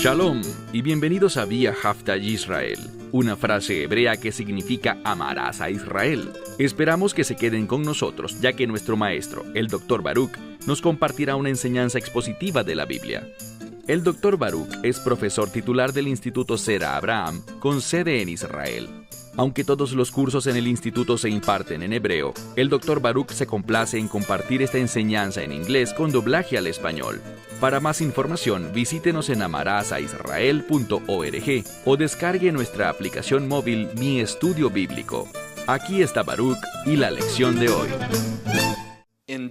Shalom y bienvenidos a Vía Hafta Yisrael, una frase hebrea que significa amarás a Israel. Esperamos que se queden con nosotros, ya que nuestro maestro, el Dr. Baruch, nos compartirá una enseñanza expositiva de la Biblia. El Dr. Baruch es profesor titular del Instituto Sera Abraham, con sede en Israel. Aunque todos los cursos en el instituto se imparten en hebreo, el Dr. Baruch se complace en compartir esta enseñanza en inglés con doblaje al español. Para más información, visítenos en amarasaisrael.org o descargue nuestra aplicación móvil Mi Estudio Bíblico. Aquí está Baruch y la lección de hoy. En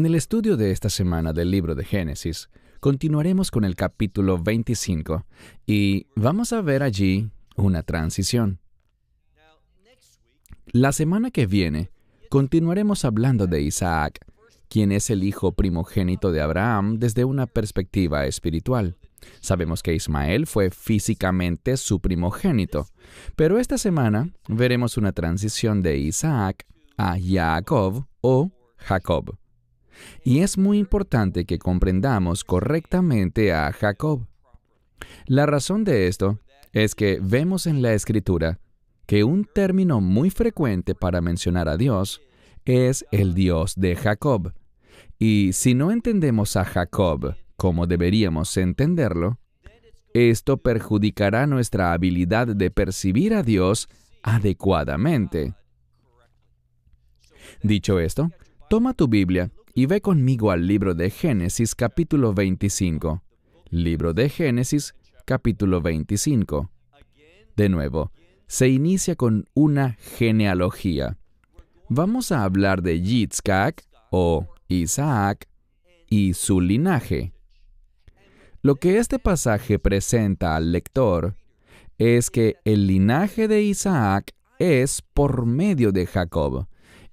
el estudio de esta semana del libro de Génesis, continuaremos con el capítulo 25 y vamos a ver allí una transición. La semana que viene, continuaremos hablando de Isaac, quien es el hijo primogénito de Abraham desde una perspectiva espiritual. Sabemos que Ismael fue físicamente su primogénito, pero esta semana veremos una transición de Isaac a Jacob o Jacob. Y es muy importante que comprendamos correctamente a Jacob. La razón de esto es que vemos en la Escritura que un término muy frecuente para mencionar a Dios es el Dios de Jacob. Y si no entendemos a Jacob como deberíamos entenderlo, esto perjudicará nuestra habilidad de percibir a Dios adecuadamente. Dicho esto, toma tu Biblia y ve conmigo al libro de Génesis capítulo 25. Libro de Génesis capítulo 25. De nuevo, se inicia con una genealogía. Vamos a hablar de Yitzhak o Isaac y su linaje. Lo que este pasaje presenta al lector es que el linaje de Isaac es por medio de Jacob.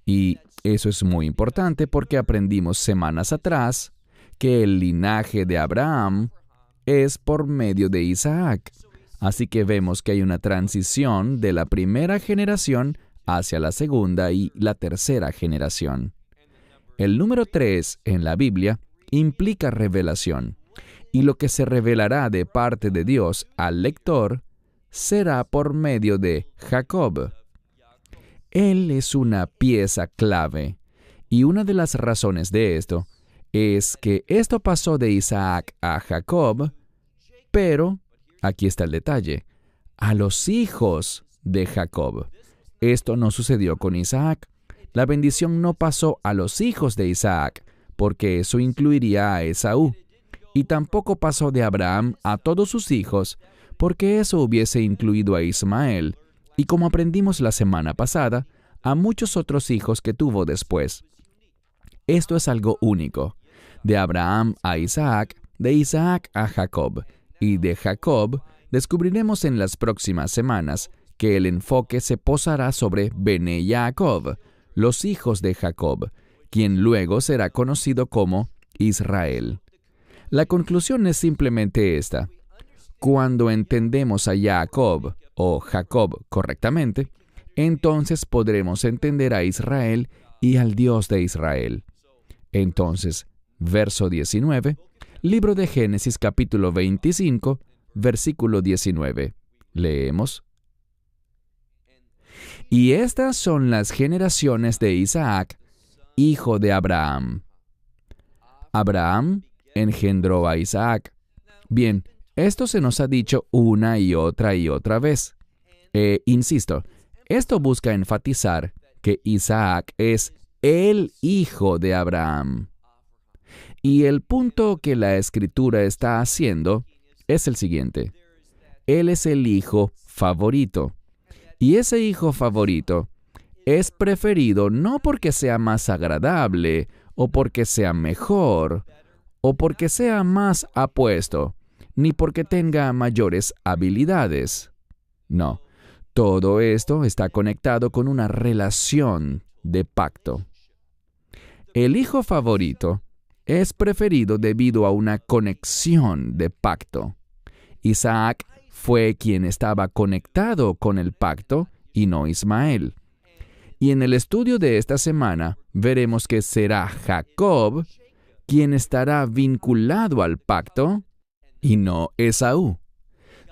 Y eso es muy importante porque aprendimos semanas atrás que el linaje de Abraham es por medio de Isaac. Así que vemos que hay una transición de la primera generación hacia la segunda y la tercera generación. El número 3 en la Biblia implica revelación, y lo que se revelará de parte de Dios al lector será por medio de Jacob. Él es una pieza clave, y una de las razones de esto es que esto pasó de Isaac a Jacob, pero, aquí está el detalle, a los hijos de Jacob. Esto no sucedió con Isaac. La bendición no pasó a los hijos de Isaac, porque eso incluiría a Esaú. Y tampoco pasó de Abraham a todos sus hijos, porque eso hubiese incluido a Ismael, y como aprendimos la semana pasada, a muchos otros hijos que tuvo después. Esto es algo único. De Abraham a Isaac, de Isaac a Jacob, y de Jacob descubriremos en las próximas semanas que el enfoque se posará sobre Bene Jacob, los hijos de Jacob, quien luego será conocido como Israel. La conclusión es simplemente esta. Cuando entendemos a Jacob o Jacob correctamente, entonces podremos entender a Israel y al Dios de Israel. Entonces, verso 19, libro de Génesis capítulo 25, versículo 19. Leemos. Y estas son las generaciones de Isaac, hijo de Abraham. Abraham engendró a Isaac. Bien, esto se nos ha dicho una y otra vez. Insisto, esto busca enfatizar que Isaac es el hijo de Abraham. Y el punto que la Escritura está haciendo es el siguiente. Él es el hijo favorito. Y ese hijo favorito es preferido no porque sea más agradable, o porque sea mejor, o porque sea más apuesto, ni porque tenga mayores habilidades. No, todo esto está conectado con una relación de pacto. El hijo favorito es preferido debido a una conexión de pacto. Isaac fue quien estaba conectado con el pacto y no Ismael. Y en el estudio de esta semana veremos que será Jacob quien estará vinculado al pacto y no Esaú.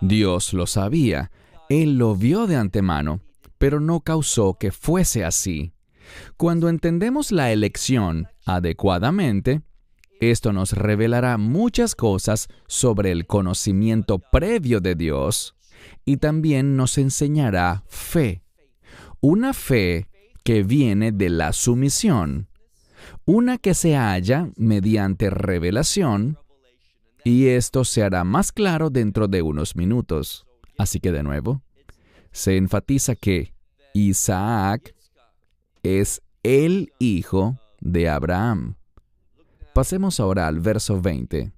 Dios lo sabía, Él lo vio de antemano, pero no causó que fuese así. Cuando entendemos la elección adecuadamente, esto nos revelará muchas cosas sobre el conocimiento previo de Dios y también nos enseñará fe. Una fe que viene de la sumisión, una que se halla mediante revelación, y esto se hará más claro dentro de unos minutos. Así que de nuevo, se enfatiza que Isaac es el hijo de Abraham. Pasemos ahora al verso 20.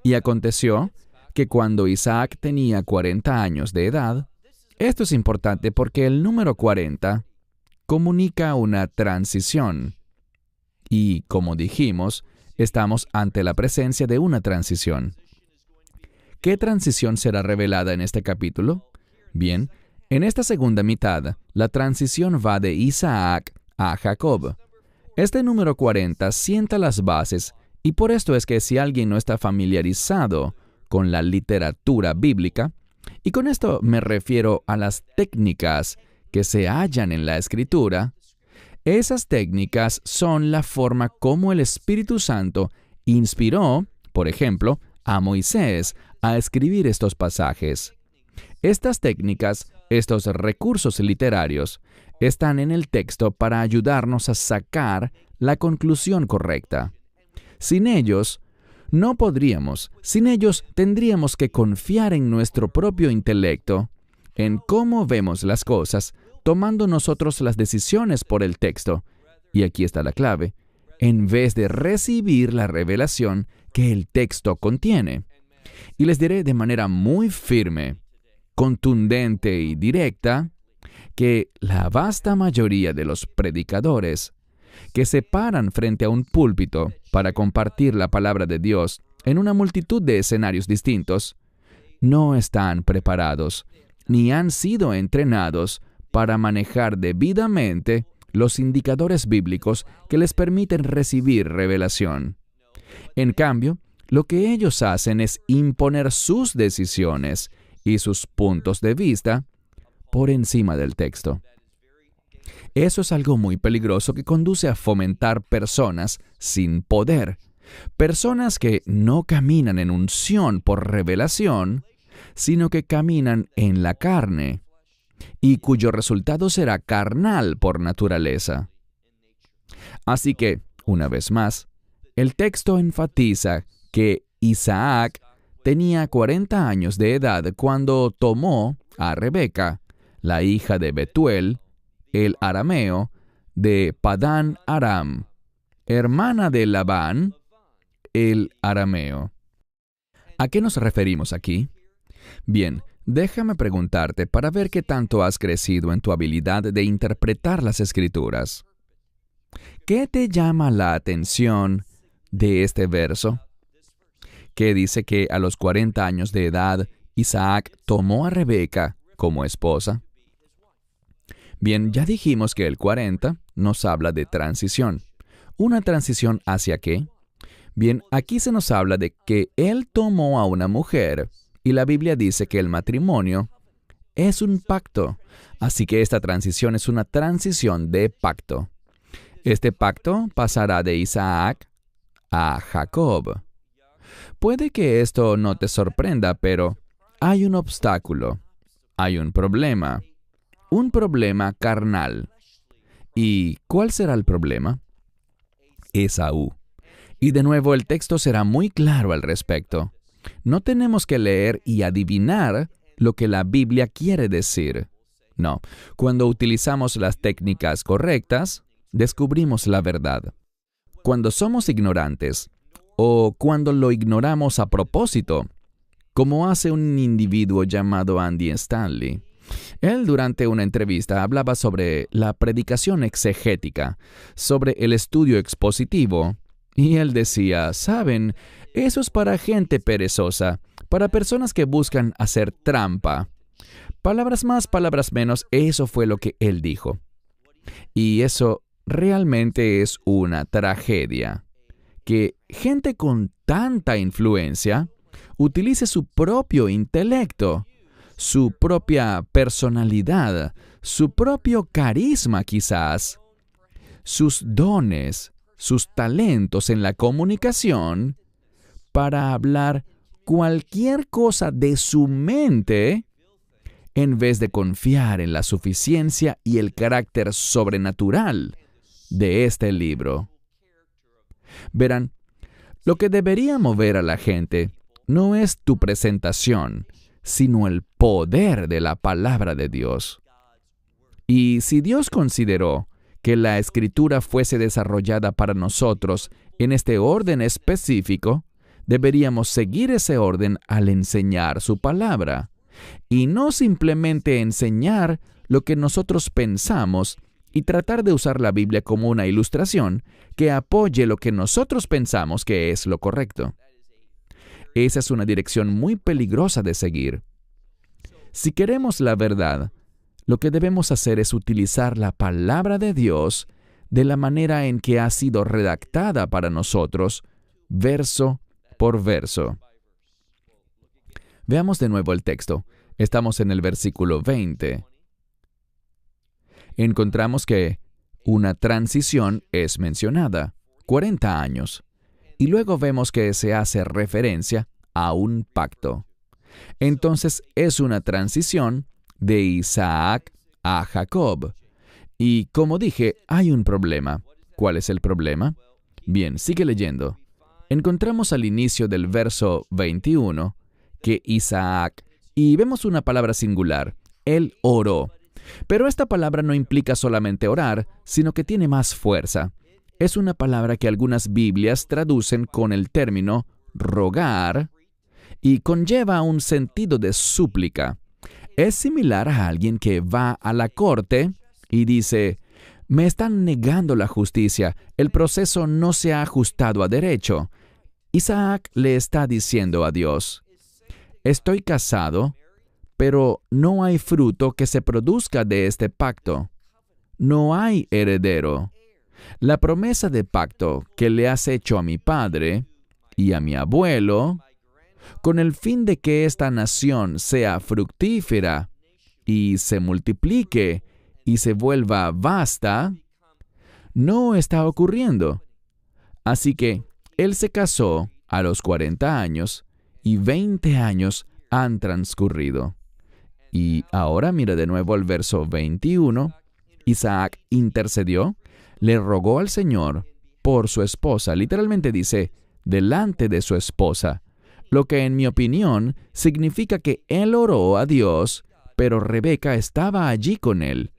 Y aconteció que cuando Isaac tenía 40 años de edad, esto es importante porque el número 40 comunica una transición. Y, como dijimos, estamos ante la presencia de una transición. ¿Qué transición será revelada en este capítulo? Bien, en esta segunda mitad, la transición va de Isaac a Jacob. Este número 40 sienta las bases, y por esto es que si alguien no está familiarizado con la literatura bíblica, y con esto me refiero a las técnicas que se hallan en la Escritura, esas técnicas son la forma como el Espíritu Santo inspiró, por ejemplo, a Moisés a escribir estos pasajes. Estas técnicas, estos recursos literarios, están en el texto para ayudarnos a sacar la conclusión correcta. Sin ellos, no podríamos, sin ellos tendríamos que confiar en nuestro propio intelecto, en cómo vemos las cosas, tomando nosotros las decisiones por el texto. Y aquí está la clave, en vez de recibir la revelación que el texto contiene. Y les diré de manera muy firme, contundente y directa, que la vasta mayoría de los predicadores que se paran frente a un púlpito para compartir la palabra de Dios en una multitud de escenarios distintos, no están preparados ni han sido entrenados para manejar debidamente los indicadores bíblicos que les permiten recibir revelación. En cambio, lo que ellos hacen es imponer sus decisiones y sus puntos de vista por encima del texto. Eso es algo muy peligroso que conduce a fomentar personas sin poder, personas que no caminan en unción por revelación, sino que caminan en la carne, y cuyo resultado será carnal por naturaleza. Así que, una vez más, el texto enfatiza que Isaac tenía 40 años de edad cuando tomó a Rebeca, la hija de Betuel, el arameo, de Padán Aram, hermana de Labán, el arameo. ¿A qué nos referimos aquí? Bien, déjame preguntarte para ver qué tanto has crecido en tu habilidad de interpretar las Escrituras. ¿Qué te llama la atención de este verso? Que dice que a los 40 años de edad, Isaac tomó a Rebeca como esposa. Bien, ya dijimos que el 40 nos habla de transición. ¿Una transición hacia qué? Bien, aquí se nos habla de que él tomó a una mujer, y la Biblia dice que el matrimonio es un pacto. Así que esta transición es una transición de pacto. Este pacto pasará de Isaac a Jacob. Puede que esto no te sorprenda, pero hay un obstáculo, hay un problema carnal. ¿Y cuál será el problema? Esaú. Y de nuevo el texto será muy claro al respecto. No tenemos que leer y adivinar lo que la Biblia quiere decir. No, cuando utilizamos las técnicas correctas, descubrimos la verdad. Cuando somos ignorantes, o cuando lo ignoramos a propósito, como hace un individuo llamado Andy Stanley. Él durante una entrevista hablaba sobre la predicación exegética, sobre el estudio expositivo, y él decía, ¿saben? Eso es para gente perezosa, para personas que buscan hacer trampa. Palabras más, palabras menos, eso fue lo que él dijo. Y eso realmente es una tragedia. Que gente con tanta influencia Utilice su propio intelecto, su propia personalidad, su propio carisma quizás, sus dones, sus talentos en la comunicación para hablar cualquier cosa de su mente en vez de confiar en la suficiencia y el carácter sobrenatural de este libro. Verán, lo que debería mover a la gente no es tu presentación, sino el poder de la palabra de Dios. Y si Dios consideró que la Escritura fuese desarrollada para nosotros en este orden específico, deberíamos seguir ese orden al enseñar su palabra, y no simplemente enseñar lo que nosotros pensamos y tratar de usar la Biblia como una ilustración que apoye lo que nosotros pensamos que es lo correcto. Esa es una dirección muy peligrosa de seguir. Si queremos la verdad, lo que debemos hacer es utilizar la palabra de Dios de la manera en que ha sido redactada para nosotros, verso por verso. Veamos de nuevo el texto. Estamos en el versículo 20. Encontramos que una transición es mencionada, 40 años, y luego vemos que se hace referencia a un pacto. Entonces es una transición de Isaac a Jacob. Y como dije, hay un problema. ¿Cuál es el problema? Bien, sigue leyendo. Encontramos al inicio del verso 21 que Isaac, y vemos una palabra singular, él oró. Pero esta palabra no implica solamente orar, sino que tiene más fuerza. Es una palabra que algunas Biblias traducen con el término rogar y conlleva un sentido de súplica. Es similar a alguien que va a la corte y dice, me están negando la justicia, el proceso no se ha ajustado a derecho. Isaac le está diciendo a Dios, estoy casado, pero no hay fruto que se produzca de este pacto. No hay heredero. La promesa de pacto que le has hecho a mi padre y a mi abuelo, con el fin de que esta nación sea fructífera y se multiplique y se vuelva vasta, no está ocurriendo. Así que él se casó a los 40 años y 20 años han transcurrido. Y ahora mira de nuevo el verso 21. Isaac intercedió, le rogó al Señor por su esposa. Literalmente dice, delante de su esposa. Lo que en mi opinión significa que él oró a Dios, pero Rebeca estaba allí con él.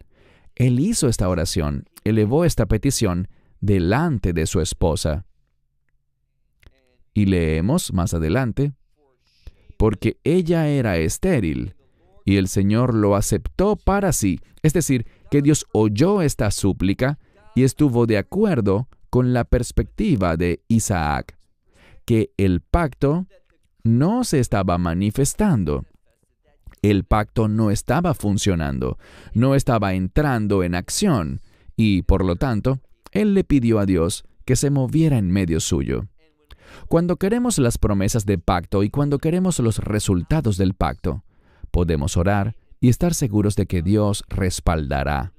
Él hizo esta oración, elevó esta petición delante de su esposa. Y leemos más adelante, porque ella era estéril, y el Señor lo aceptó para sí. Es decir, que Dios oyó esta súplica y estuvo de acuerdo con la perspectiva de Isaac, que el pacto no se estaba manifestando. El pacto no estaba funcionando, no estaba entrando en acción, y por lo tanto, él le pidió a Dios que se moviera en medio suyo. Cuando queremos las promesas de pacto y cuando queremos los resultados del pacto, podemos orar y estar seguros de que Dios respaldará.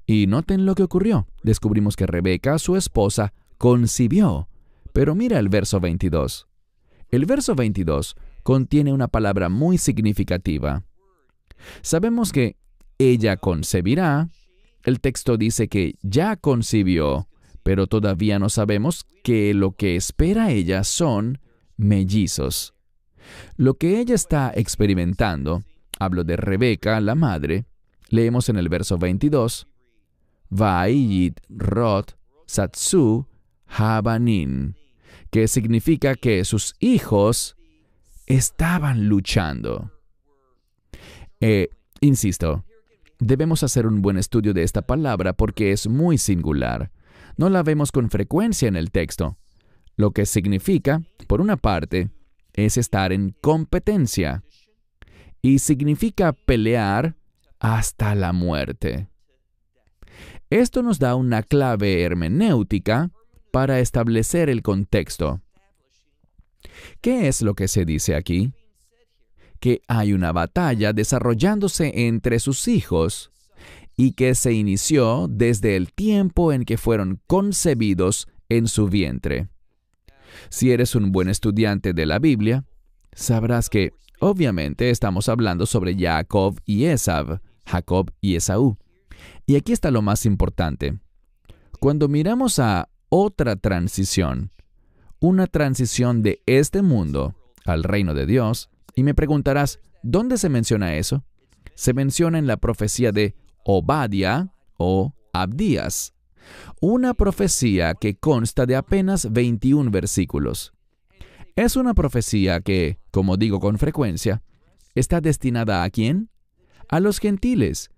Y noten lo que ocurrió. Descubrimos que Rebeca, su esposa, concibió. Pero mira el verso 22. El verso 22 contiene una palabra muy significativa. Sabemos que ella concebirá. El texto dice que ya concibió, pero todavía no sabemos que lo que espera ella son mellizos. Lo que ella está experimentando, hablo de Rebeca, la madre, leemos en el verso 22, Va'ayit Rot Satsu Habanin, que significa que sus hijos estaban luchando. Insisto, debemos hacer un buen estudio de esta palabra porque es muy singular. No la vemos con frecuencia en el texto. Lo que significa, por una parte, es estar en competencia y significa pelear hasta la muerte. Esto nos da una clave hermenéutica para establecer el contexto. ¿Qué es lo que se dice aquí? Que hay una batalla desarrollándose entre sus hijos y que se inició desde el tiempo en que fueron concebidos en su vientre. Si eres un buen estudiante de la Biblia, sabrás que, obviamente, estamos hablando sobre Jacob y Esaú. Y aquí está lo más importante. Cuando miramos a otra transición, una transición de este mundo al reino de Dios, y me preguntarás, ¿dónde se menciona eso? Se menciona en la profecía de Obadiah o Abdías, una profecía que consta de apenas 21 versículos. Es una profecía que, como digo con frecuencia, está destinada ¿a quién? A los gentiles,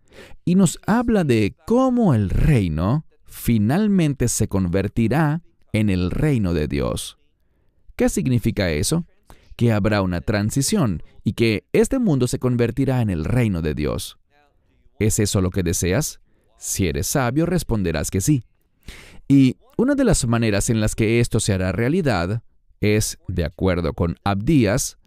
y nos habla de cómo el reino finalmente se convertirá en el reino de Dios. ¿Qué significa eso? Que habrá una transición y que este mundo se convertirá en el reino de Dios. ¿Es eso lo que deseas? Si eres sabio, responderás que sí. Y una de las maneras en las que esto se hará realidad es, de acuerdo con Abdías,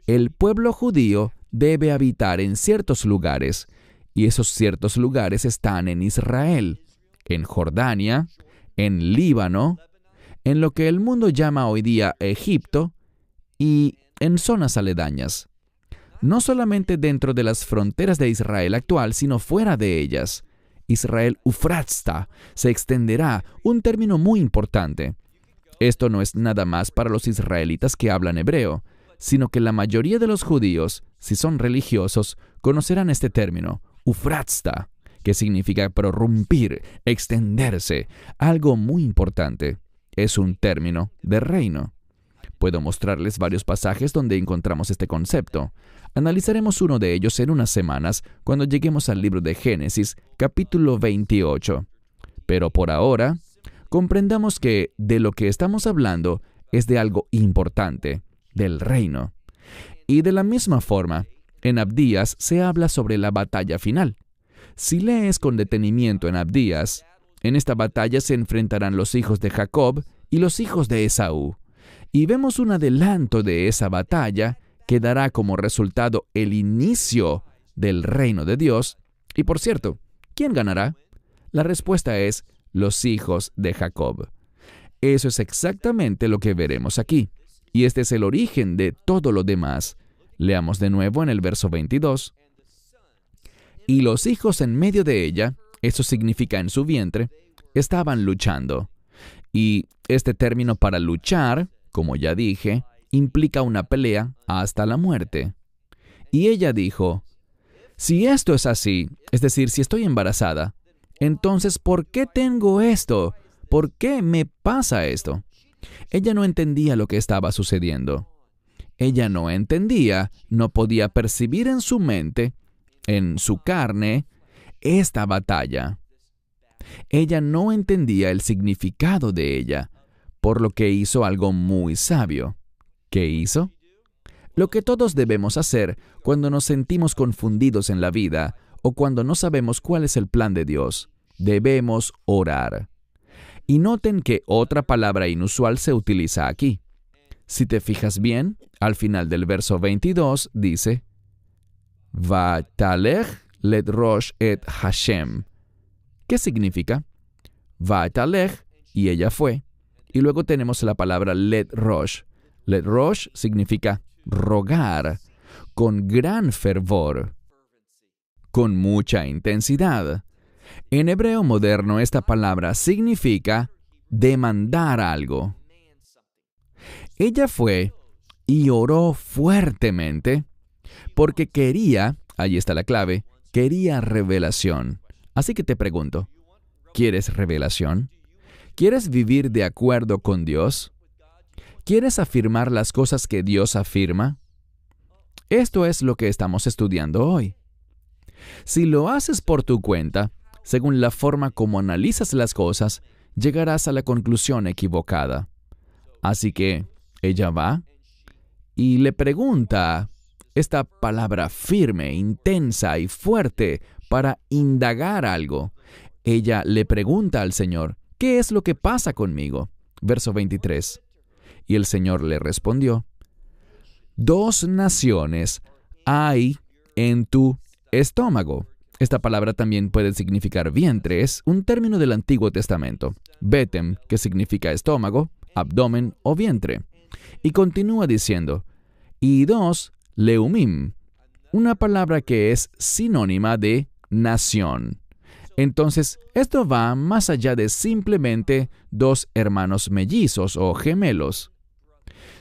el pueblo judío debe habitar en ciertos lugares, y esos ciertos lugares están en Israel, en Jordania, en Líbano, en lo que el mundo llama hoy día Egipto, y en zonas aledañas. No solamente dentro de las fronteras de Israel actual, sino fuera de ellas. Israel Ufratsta se extenderá, un término muy importante. Esto no es nada más para los israelitas que hablan hebreo, sino que la mayoría de los judíos, si son religiosos, conocerán este término, Ufratsta, que significa prorrumpir, extenderse, algo muy importante. Es un término de reino. Puedo mostrarles varios pasajes donde encontramos este concepto. Analizaremos uno de ellos en unas semanas cuando lleguemos al libro de Génesis, capítulo 28. Pero por ahora, comprendamos que de lo que estamos hablando es de algo importante, del reino. Y de la misma forma, en Abdías se habla sobre la batalla final. Si lees con detenimiento en Abdías, en esta batalla se enfrentarán los hijos de Jacob y los hijos de Esaú. Y vemos un adelanto de esa batalla que dará como resultado el inicio del reino de Dios. Y por cierto, ¿quién ganará? La respuesta es los hijos de Jacob. Eso es exactamente lo que veremos aquí. Y este es el origen de todo lo demás. Leamos de nuevo en el verso 22. Y los hijos en medio de ella, eso significa en su vientre, estaban luchando. Y este término para luchar, como ya dije, implica una pelea hasta la muerte. Y ella dijo, si esto es así, es decir, si estoy embarazada, entonces, ¿por qué tengo esto? ¿Por qué me pasa esto? Ella no entendía lo que estaba sucediendo. Ella no entendía, no podía percibir en su mente, en su carne, esta batalla. Ella no entendía el significado de ella, por lo que hizo algo muy sabio. ¿Qué hizo? Lo que todos debemos hacer cuando nos sentimos confundidos en la vida o cuando no sabemos cuál es el plan de Dios. Debemos orar. Y noten que otra palabra inusual se utiliza aquí. Si te fijas bien, al final del verso 22 dice, Vatalech led rosh et Hashem. ¿Qué significa? Vatalech, y ella fue. Y luego tenemos la palabra led rosh. Led rosh significa rogar, con gran fervor, con mucha intensidad. En hebreo moderno esta palabra significa demandar algo. Ella fue y oró fuertemente porque quería, ahí está la clave, quería revelación. Así que te pregunto, ¿quieres revelación? ¿Quieres vivir de acuerdo con Dios? ¿Quieres afirmar las cosas que Dios afirma? Esto es lo que estamos estudiando hoy. Si lo haces por tu cuenta, según la forma como analizas las cosas, llegarás a la conclusión equivocada. Así que ella va y le pregunta esta palabra firme, intensa y fuerte para indagar algo. Ella le pregunta al Señor, ¿qué es lo que pasa conmigo? Verso 23. Y el Señor le respondió, 2 naciones hay en tu estómago. Esta palabra también puede significar vientre. Es un término del Antiguo Testamento. Betem, que significa estómago, abdomen o vientre. Y continúa diciendo, y 2, leumim, una palabra que es sinónima de nación. Entonces, esto va más allá de simplemente 2 hermanos mellizos o gemelos.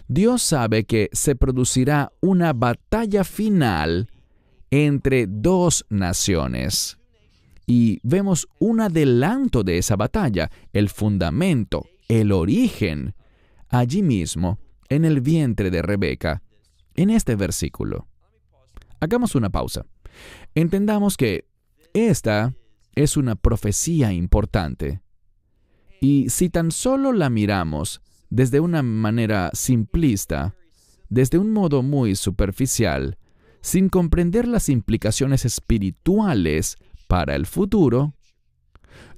Dios sabe que se producirá una batalla final entre 2 naciones. Y vemos un adelanto de esa batalla, el fundamento, el origen, allí mismo, en el vientre de Rebeca, en este versículo. Hagamos una pausa. Entendamos que esta es una profecía importante. Y si tan solo la miramos desde una manera simplista, desde un modo muy superficial, sin comprender las implicaciones espirituales para el futuro,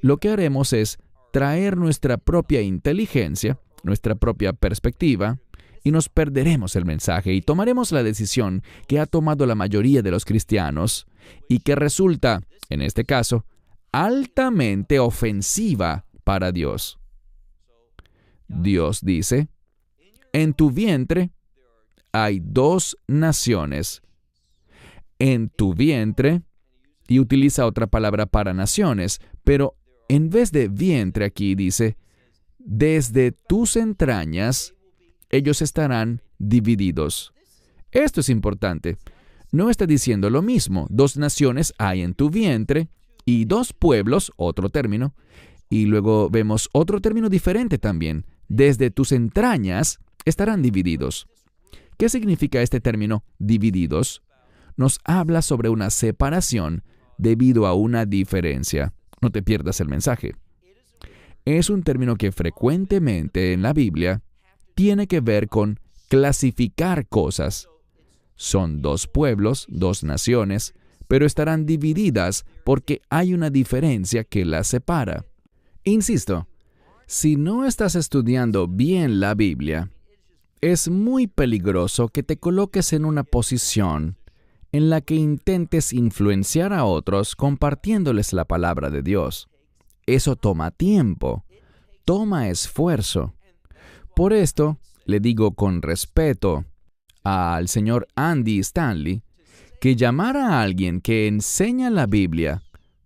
lo que haremos es traer nuestra propia inteligencia, nuestra propia perspectiva, y nos perderemos el mensaje y tomaremos la decisión que ha tomado la mayoría de los cristianos y que resulta, en este caso, altamente ofensiva para Dios. Dios dice, en tu vientre hay 2 naciones. En tu vientre, y utiliza otra palabra para naciones, pero en vez de vientre aquí dice, desde tus entrañas, ellos estarán divididos. Esto es importante. No está diciendo lo mismo. 2 naciones hay en tu vientre y 2 pueblos, otro término, y luego vemos otro término diferente también. Desde tus entrañas estarán divididos. ¿Qué significa este término divididos? Nos habla sobre una separación debido a una diferencia. No te pierdas el mensaje. Es un término que frecuentemente en la Biblia tiene que ver con clasificar cosas. Son 2 pueblos, 2 naciones, pero estarán divididas porque hay una diferencia que las separa. Insisto, si no estás estudiando bien la Biblia, es muy peligroso que te coloques en una posición en la que intentes influenciar a otros compartiéndoles la palabra de Dios. Eso toma tiempo, toma esfuerzo. Por esto, le digo con respeto al señor Andy Stanley que llamar a alguien que enseña la Biblia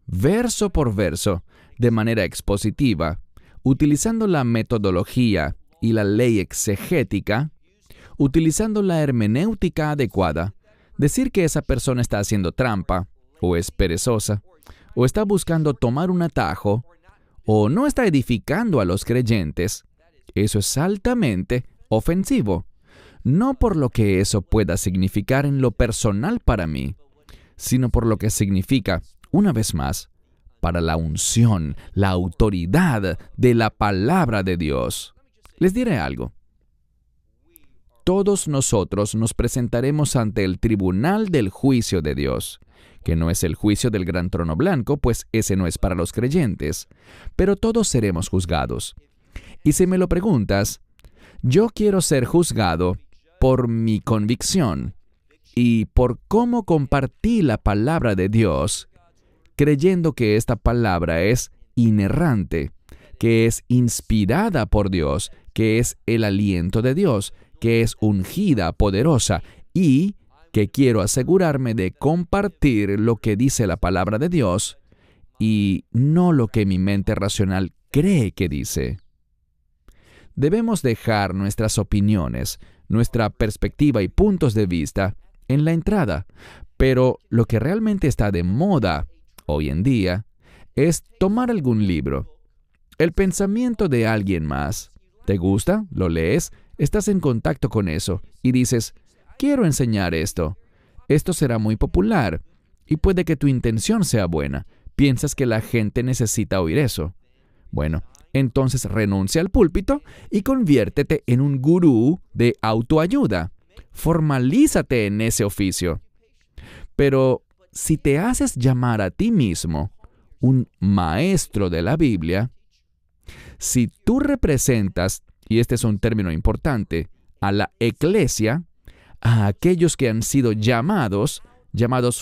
verso por verso de manera expositiva, utilizando la metodología y la ley exegética, utilizando la hermenéutica adecuada, decir que esa persona está haciendo trampa, o es perezosa, o está buscando tomar un atajo, o no está edificando a los creyentes, eso es altamente ofensivo. No por lo que eso pueda significar en lo personal para mí, sino por lo que significa, una vez más, para la unción, la autoridad de la palabra de Dios. Les diré algo. Todos nosotros nos presentaremos ante el tribunal del juicio de Dios, que no es el juicio del gran trono blanco, pues ese no es para los creyentes, pero todos seremos juzgados. Y si me lo preguntas, yo quiero ser juzgado por mi convicción y por cómo compartí la palabra de Dios, creyendo que esta palabra es inerrante, que es inspirada por Dios, que es el aliento de Dios, que es ungida, poderosa, y que quiero asegurarme de compartir lo que dice la palabra de Dios y no lo que mi mente racional cree que dice. Debemos dejar nuestras opiniones, nuestra perspectiva y puntos de vista en la entrada, pero lo que realmente está de moda hoy en día es tomar algún libro, el pensamiento de alguien más. ¿Te gusta? ¿Lo lees? Estás en contacto con eso y dices, quiero enseñar esto. Esto será muy popular y puede que tu intención sea buena. Piensas que la gente necesita oír eso. Bueno, entonces renuncia al púlpito y conviértete en un gurú de autoayuda. Formalízate en ese oficio. Pero si te haces llamar a ti mismo un maestro de la Biblia, si tú representas, y este es un término importante, a la eclesia, a aquellos que han sido llamados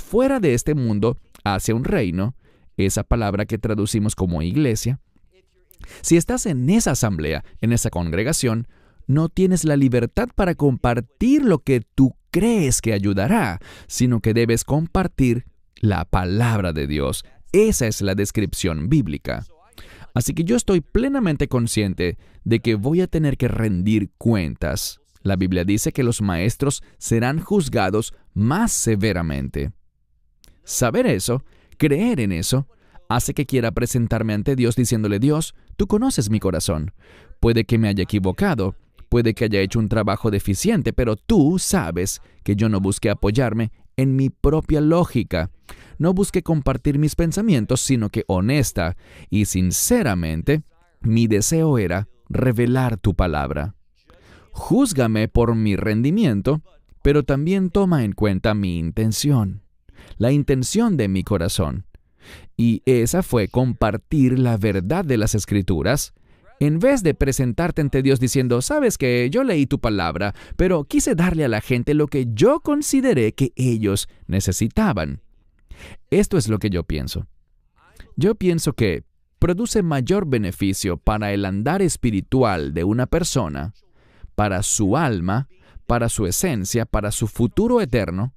fuera de este mundo hacia un reino, esa palabra que traducimos como iglesia. Si estás en esa asamblea, en esa congregación, no tienes la libertad para compartir lo que tú crees que ayudará, sino que debes compartir la palabra de Dios. Esa es la descripción bíblica. Así que yo estoy plenamente consciente de que voy a tener que rendir cuentas. La Biblia dice que los maestros serán juzgados más severamente. Saber eso, creer en eso, hace que quiera presentarme ante Dios diciéndole: Dios, tú conoces mi corazón. Puede que me haya equivocado, puede que haya hecho un trabajo deficiente, pero tú sabes que yo no busqué apoyarme en mi propia lógica. No busqué compartir mis pensamientos, sino que honesta y sinceramente, mi deseo era revelar tu palabra. Júzgame por mi rendimiento, pero también toma en cuenta mi intención, la intención de mi corazón. Y esa fue compartir la verdad de las Escrituras, en vez de presentarte ante Dios diciendo: sabes que yo leí tu palabra, pero quise darle a la gente lo que yo consideré que ellos necesitaban. Esto es lo que yo pienso. Yo pienso que produce mayor beneficio para el andar espiritual de una persona, para su alma, para su esencia, para su futuro eterno,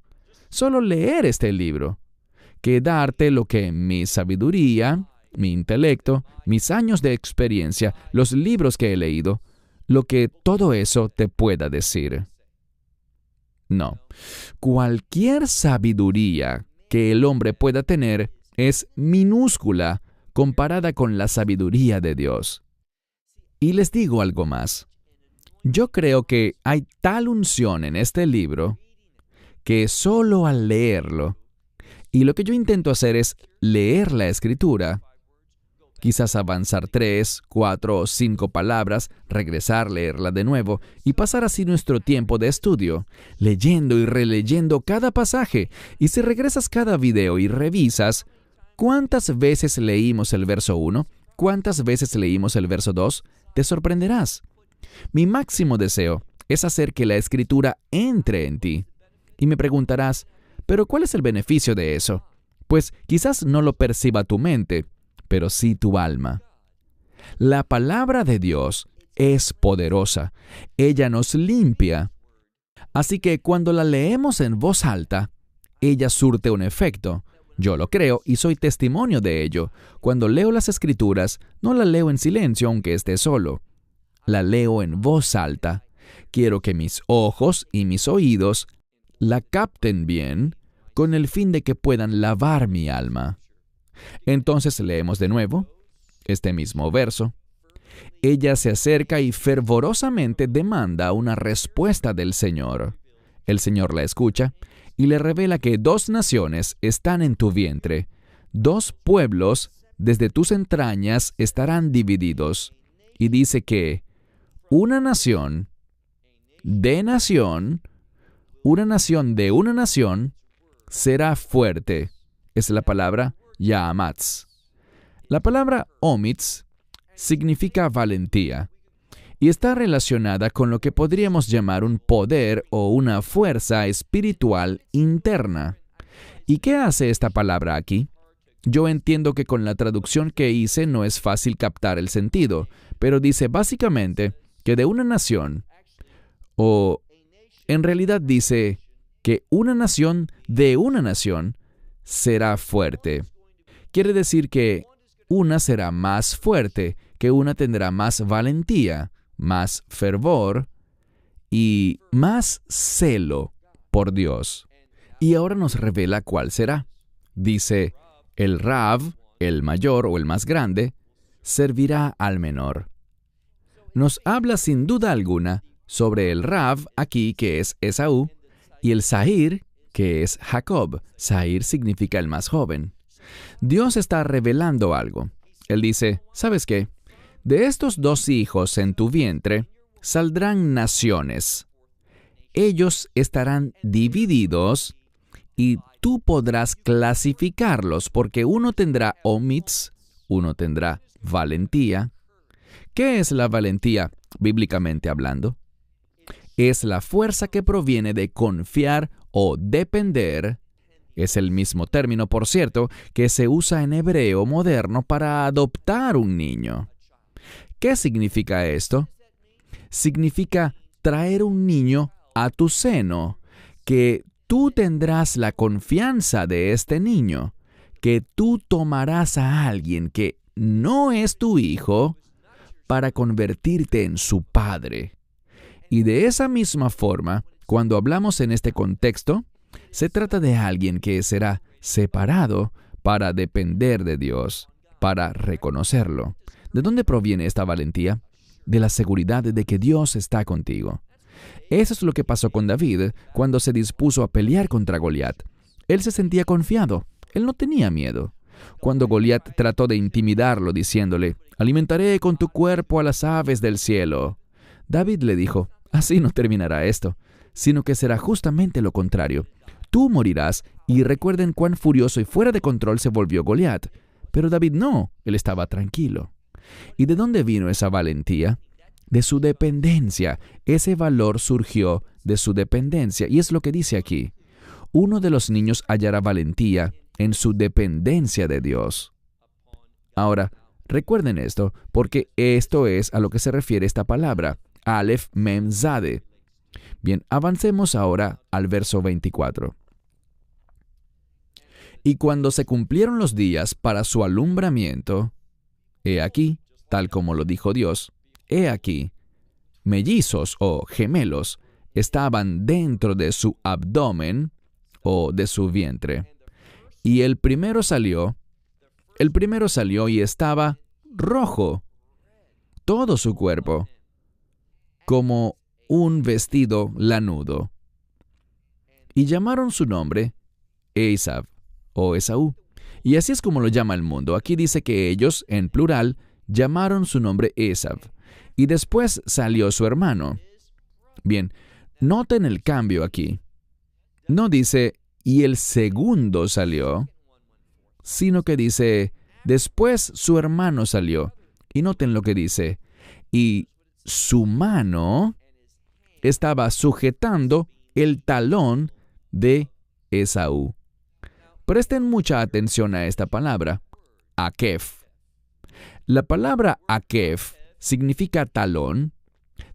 solo leer este libro, que darte lo que mi sabiduría, mi intelecto, mis años de experiencia, los libros que he leído, lo que todo eso te pueda decir. No. Cualquier sabiduría que el hombre pueda tener es minúscula comparada con la sabiduría de Dios. Y les digo algo más. Yo creo que hay tal unción en este libro que solo al leerlo, y lo que yo intento hacer es leer la Escritura, quizás avanzar 3, 4 o 5 palabras, regresar, leerla de nuevo y pasar así nuestro tiempo de estudio, leyendo y releyendo cada pasaje. Y si regresas cada video y revisas, ¿cuántas veces leímos el verso 1? ¿Cuántas veces leímos el verso 2? Te sorprenderás. Mi máximo deseo es hacer que la Escritura entre en ti. Y me preguntarás: ¿pero cuál es el beneficio de eso? Pues quizás no lo perciba tu mente, pero sí tu alma. La palabra de Dios es poderosa. Ella nos limpia. Así que cuando la leemos en voz alta, ella surte un efecto. Yo lo creo y soy testimonio de ello. Cuando leo las Escrituras, no la leo en silencio aunque esté solo. La leo en voz alta. Quiero que mis ojos y mis oídos la capten bien, con el fin de que puedan lavar mi alma. Entonces leemos de nuevo este mismo verso. Ella se acerca y fervorosamente demanda una respuesta del Señor. El Señor la escucha y le revela que 2 naciones están en tu vientre. 2 pueblos desde tus entrañas estarán divididos. Y dice que una nación de una nación será fuerte. Es la palabra Ya'amatz. La palabra Omitz significa valentía y está relacionada con lo que podríamos llamar un poder o una fuerza espiritual interna. ¿Y qué hace esta palabra aquí? Yo entiendo que con la traducción que hice no es fácil captar el sentido, pero dice básicamente que de una nación, o en realidad dice que una nación de una nación será fuerte. Quiere decir que una será más fuerte, que una tendrá más valentía, más fervor y más celo por Dios. Y ahora nos revela cuál será. Dice: el Rav, el mayor o el más grande, servirá al menor. Nos habla sin duda alguna sobre el Rav aquí, que es Esaú, y el Zahir, que es Jacob. Zahir significa el más joven. Dios está revelando algo. Él dice: ¿sabes qué? De estos 2 hijos en tu vientre saldrán naciones. Ellos estarán divididos y tú podrás clasificarlos porque uno tendrá omitz, uno tendrá valentía. ¿Qué es la valentía bíblicamente hablando? es la fuerza que proviene de confiar o depender. Es el mismo término, por cierto, que se usa en hebreo moderno para adoptar un niño. ¿Qué significa esto? Significa traer un niño a tu seno, que tú tendrás la confianza de este niño, que tú tomarás a alguien que no es tu hijo para convertirte en su padre. Y de esa misma forma, cuando hablamos en este contexto, se trata de alguien que será separado para depender de Dios, para reconocerlo. ¿De dónde proviene esta valentía? De la seguridad de que Dios está contigo. Eso es lo que pasó con David cuando se dispuso a pelear contra Goliat. Él se sentía confiado, él no tenía miedo. Cuando Goliat trató de intimidarlo diciéndole, «Alimentaré con tu cuerpo a las aves del cielo», David le dijo, «Así no terminará esto, sino que será justamente lo contrario. Tú morirás», y recuerden cuán furioso y fuera de control se volvió Goliat. Pero David no, él estaba tranquilo. ¿Y de dónde vino esa valentía? De su dependencia. Ese valor surgió de su dependencia, y es lo que dice aquí. Uno de los niños hallará valentía en su dependencia de Dios. Ahora, recuerden esto, porque esto es a lo que se refiere esta palabra, Aleph Mem Zade. Bien, avancemos ahora al verso 24. Y cuando se cumplieron los días para su alumbramiento, he aquí, tal como lo dijo Dios, he aquí, mellizos o gemelos estaban dentro de su abdomen o de su vientre. Y el primero salió y estaba rojo, todo su cuerpo, como un vestido lanudo. Y llamaron su nombre Esav o Esaú. Y así es como lo llama el mundo. Aquí dice que ellos, en plural, llamaron su nombre Esav. Y después salió su hermano. Bien, noten el cambio aquí. No dice, y el segundo salió, sino que dice, después su hermano salió. Y noten lo que dice, y su mano estaba sujetando el talón de Esaú. Presten mucha atención a esta palabra, akef. La palabra akef significa talón,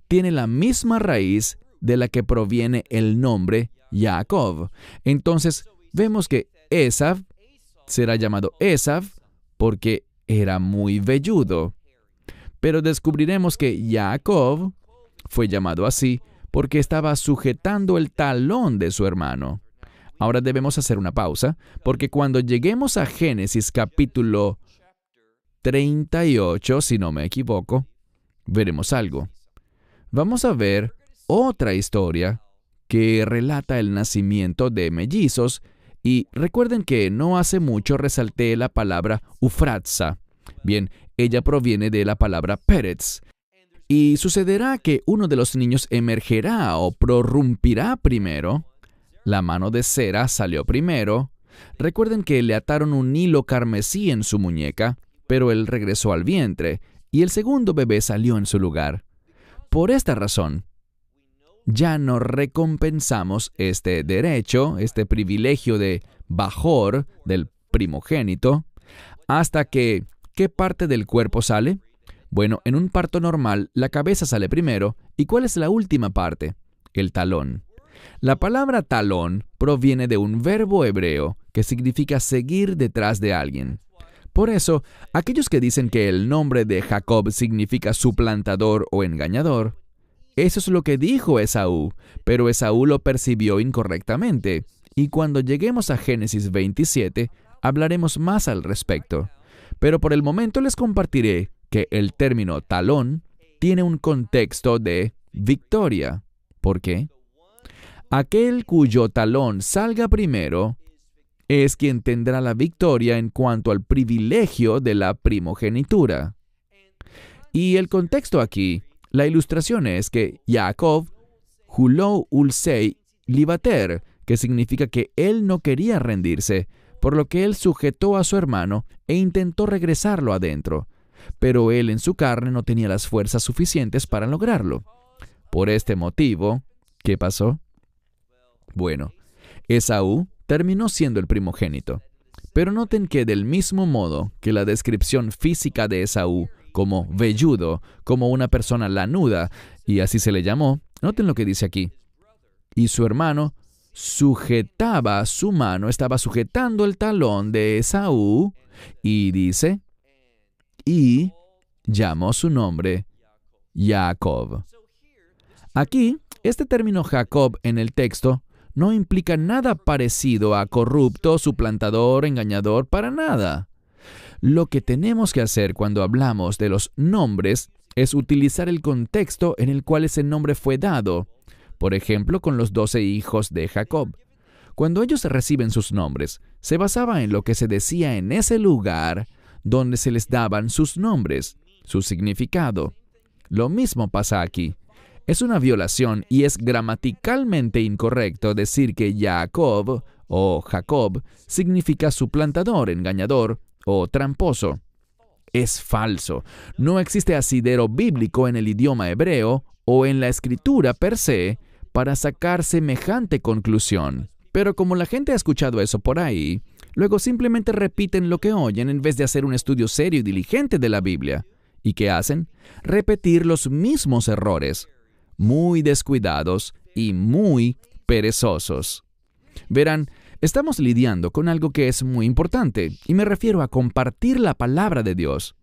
tiene la misma raíz de la que proviene el nombre Jacob. Entonces, vemos que Esav será llamado Esav porque era muy velludo. Pero descubriremos que Jacob fue llamado así porque estaba sujetando el talón de su hermano. Ahora debemos hacer una pausa, porque cuando lleguemos a Génesis capítulo 38, si no me equivoco, veremos algo. Vamos a ver otra historia que relata el nacimiento de mellizos, y recuerden que no hace mucho resalté la palabra Ufratza. Bien, ella proviene de la palabra Peretz. Y sucederá que uno de los niños emergerá o prorrumpirá primero. La mano de Sera salió primero. Recuerden que le ataron un hilo carmesí en su muñeca, pero él regresó al vientre, y el segundo bebé salió en su lugar. Por esta razón, ya no recompensamos este derecho, este privilegio de Bajor, del primogénito, hasta que, ¿qué parte del cuerpo sale? Bueno, en un parto normal, la cabeza sale primero. ¿Y cuál es la última parte? El talón. La palabra talón proviene de un verbo hebreo que significa seguir detrás de alguien. Por eso, aquellos que dicen que el nombre de Jacob significa suplantador o engañador, eso es lo que dijo Esaú, pero Esaú lo percibió incorrectamente, y cuando lleguemos a Génesis 27, hablaremos más al respecto. Pero por el momento les compartiré que el término talón tiene un contexto de victoria. ¿Por qué? Aquel cuyo talón salga primero es quien tendrá la victoria en cuanto al privilegio de la primogenitura. Y el contexto aquí, la ilustración es que Jacob Hulou Ulsei Libater, que significa que él no quería rendirse, por lo que él sujetó a su hermano e intentó regresarlo adentro, pero él en su carne no tenía las fuerzas suficientes para lograrlo. Por este motivo, ¿Qué pasó? Bueno, Esaú terminó siendo el primogénito. Pero noten que del mismo modo que la descripción física de Esaú como velludo, como una persona lanuda, y así se le llamó, noten lo que dice aquí. Y su hermano sujetaba su mano, estaba sujetando el talón de Esaú, y dice, y llamó su nombre Jacob. Aquí, este término Jacob en el texto no implica nada parecido a corrupto, suplantador, engañador, para nada. Lo que tenemos que hacer cuando hablamos de los nombres es utilizar el contexto en el cual ese nombre fue dado. Por ejemplo, con los 12 hijos de Jacob. Cuando ellos reciben sus nombres, se basaba en lo que se decía en ese lugar donde se les daban sus nombres, su significado. Lo mismo pasa aquí. Es una violación y es gramaticalmente incorrecto decir que Jacob o Jacob significa suplantador, engañador o tramposo. Es falso. No existe asidero bíblico en el idioma hebreo o en la escritura per se para sacar semejante conclusión. Pero como la gente ha escuchado eso por ahí, luego simplemente repiten lo que oyen en vez de hacer un estudio serio y diligente de la Biblia. ¿Y qué hacen? Repetir los mismos errores. Muy descuidados y muy perezosos. Verán, estamos lidiando con algo que es muy importante, y me refiero a compartir la palabra de Dios.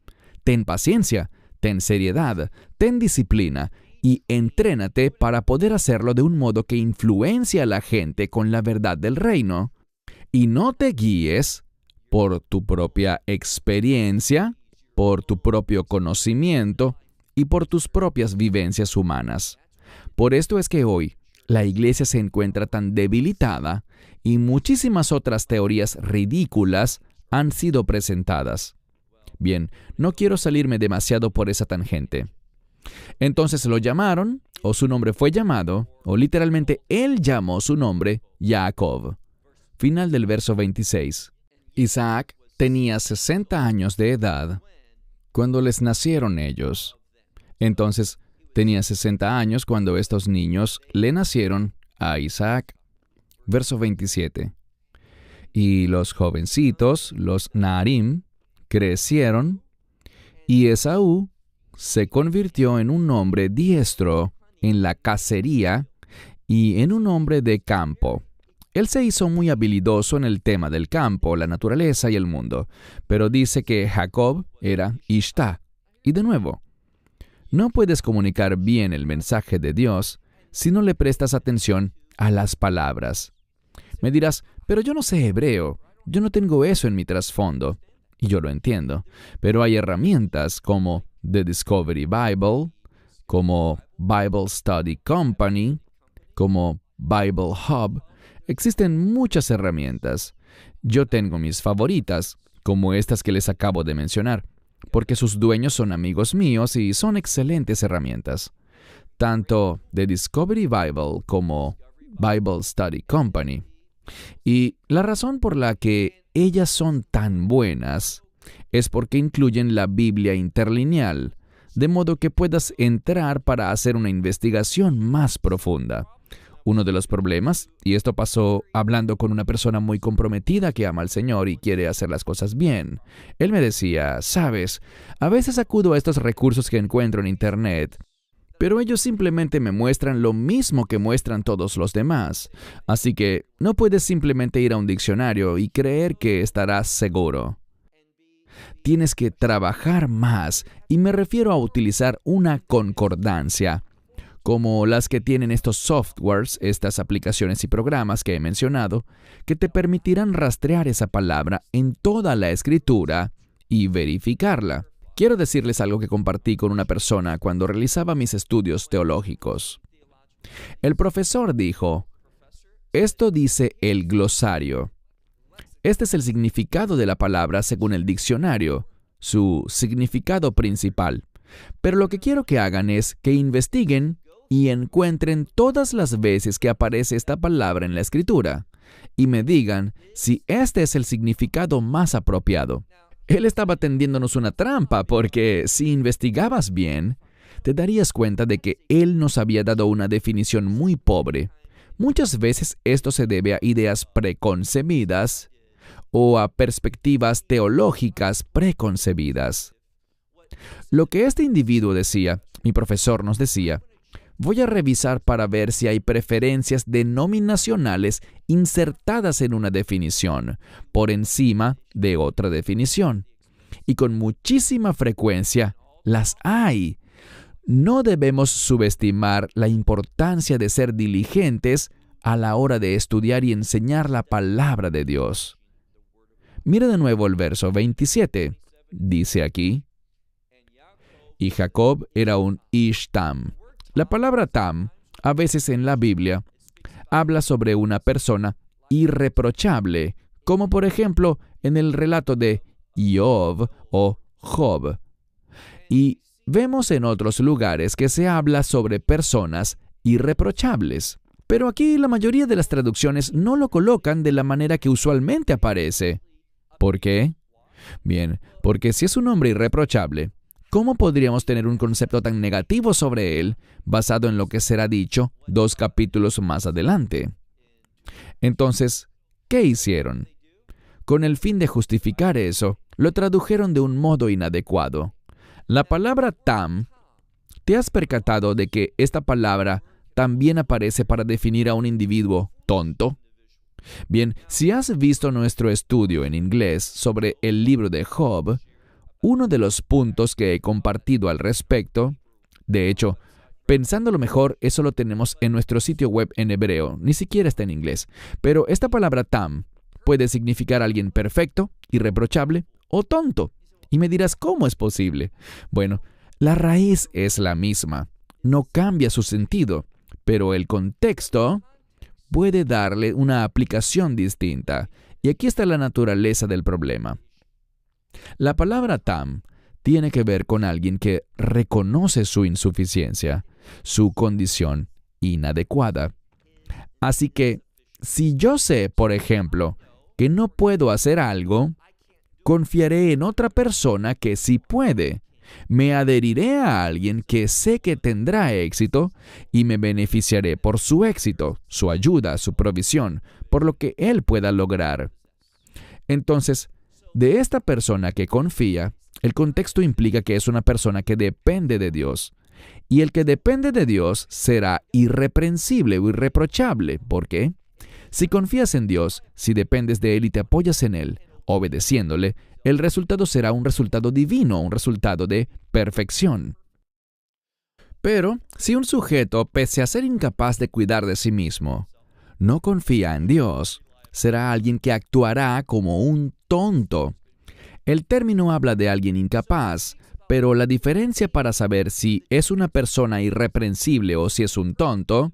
Ten paciencia, ten seriedad, ten disciplina, y entrénate para poder hacerlo de un modo que influencie a la gente con la verdad del reino. Y no te guíes por tu propia experiencia, por tu propio conocimiento y por tus propias vivencias humanas. Por esto es que hoy la iglesia se encuentra tan debilitada y muchísimas otras teorías ridículas han sido presentadas. Bien, no quiero salirme demasiado por esa tangente. Entonces lo llamaron, o su nombre fue llamado, o literalmente él llamó su nombre Jacob. Final del verso 26. Isaac tenía 60 años de edad cuando les nacieron ellos. Entonces, tenía 60 años cuando estos niños le nacieron a Isaac. Verso 27. Y los jovencitos, los Naharim, crecieron, y Esaú se convirtió en un hombre diestro en la cacería y en un hombre de campo. Él se hizo muy habilidoso en el tema del campo, la naturaleza y el mundo, pero dice que Jacob era Ishtá. Y de nuevo, no puedes comunicar bien el mensaje de Dios si no le prestas atención a las palabras. Me dirás, pero yo no sé hebreo, yo no tengo eso en mi trasfondo. Y yo lo entiendo, pero hay herramientas como The Discovery Bible, como Bible Study Company, como Bible Hub. Existen muchas herramientas. Yo tengo mis favoritas, como estas que les acabo de mencionar, porque sus dueños son amigos míos y son excelentes herramientas. Tanto The Discovery Bible como Bible Study Company. Y la razón por la que ellas son tan buenas es porque incluyen la Biblia interlineal, de modo que puedas entrar para hacer una investigación más profunda. Uno de los problemas, y esto pasó hablando con una persona muy comprometida que ama al Señor y quiere hacer las cosas bien. Él me decía, ¿sabes? A veces acudo a estos recursos que encuentro en Internet, pero ellos simplemente me muestran lo mismo que muestran todos los demás. Así que no puedes simplemente ir a un diccionario y creer que estarás seguro. Tienes que trabajar más, y me refiero a utilizar una concordancia, como las que tienen estos softwares, estas aplicaciones y programas que he mencionado, que te permitirán rastrear esa palabra en toda la Escritura y verificarla. Quiero decirles algo que compartí con una persona cuando realizaba mis estudios teológicos. El profesor dijo, esto dice el glosario. Este es el significado de la palabra según el diccionario, su significado principal. Pero lo que quiero que hagan es que investiguen y encuentren todas las veces que aparece esta palabra en la Escritura y me digan si este es el significado más apropiado. Él estaba tendiéndonos una trampa porque si investigabas bien, te darías cuenta de que él nos había dado una definición muy pobre. Muchas veces esto se debe a ideas preconcebidas o a perspectivas teológicas preconcebidas. Lo que este individuo decía, mi profesor nos decía, voy a revisar para ver si hay preferencias denominacionales insertadas en una definición, por encima de otra definición. Y con muchísima frecuencia las hay. No debemos subestimar la importancia de ser diligentes a la hora de estudiar y enseñar la palabra de Dios. Mira de nuevo el verso 27. Dice aquí, y Jacob era un Ish Tam. La palabra Tam, a veces en la Biblia, habla sobre una persona irreprochable, como por ejemplo en el relato de Job o Job. Y vemos en otros lugares que se habla sobre personas irreprochables. Pero aquí la mayoría de las traducciones no lo colocan de la manera que usualmente aparece. ¿Por qué? Bien, porque si es un hombre irreprochable, ¿cómo podríamos tener un concepto tan negativo sobre él basado en lo que será dicho 2 capítulos más adelante? Entonces, ¿qué hicieron? Con el fin de justificar eso, lo tradujeron de un modo inadecuado. La palabra tam, ¿te has percatado de que esta palabra también aparece para definir a un individuo tonto? Bien, si has visto nuestro estudio en inglés sobre el libro de Job, uno de los puntos que he compartido al respecto, de hecho, pensándolo mejor, eso lo tenemos en nuestro sitio web en hebreo, ni siquiera está en inglés, pero esta palabra tam puede significar alguien perfecto, irreprochable o tonto. Y me dirás, ¿cómo es posible? Bueno, la raíz es la misma, no cambia su sentido, pero el contexto puede darle una aplicación distinta. Y aquí está la naturaleza del problema. La palabra tam tiene que ver con alguien que reconoce su insuficiencia, su condición inadecuada. Así que, si yo sé, por ejemplo, que no puedo hacer algo, confiaré en otra persona que sí puede. Me adheriré a alguien que sé que tendrá éxito y me beneficiaré por su éxito, su ayuda, su provisión, por lo que él pueda lograr. Entonces, de esta persona que confía, el contexto implica que es una persona que depende de Dios. Y el que depende de Dios será irreprensible o irreprochable. ¿Por qué? Si confías en Dios, si dependes de Él y te apoyas en Él, obedeciéndole, el resultado será un resultado divino, un resultado de perfección. Pero, si un sujeto, pese a ser incapaz de cuidar de sí mismo, no confía en Dios, será alguien que actuará como un tonto. El término habla de alguien incapaz, pero la diferencia para saber si es una persona irreprensible o si es un tonto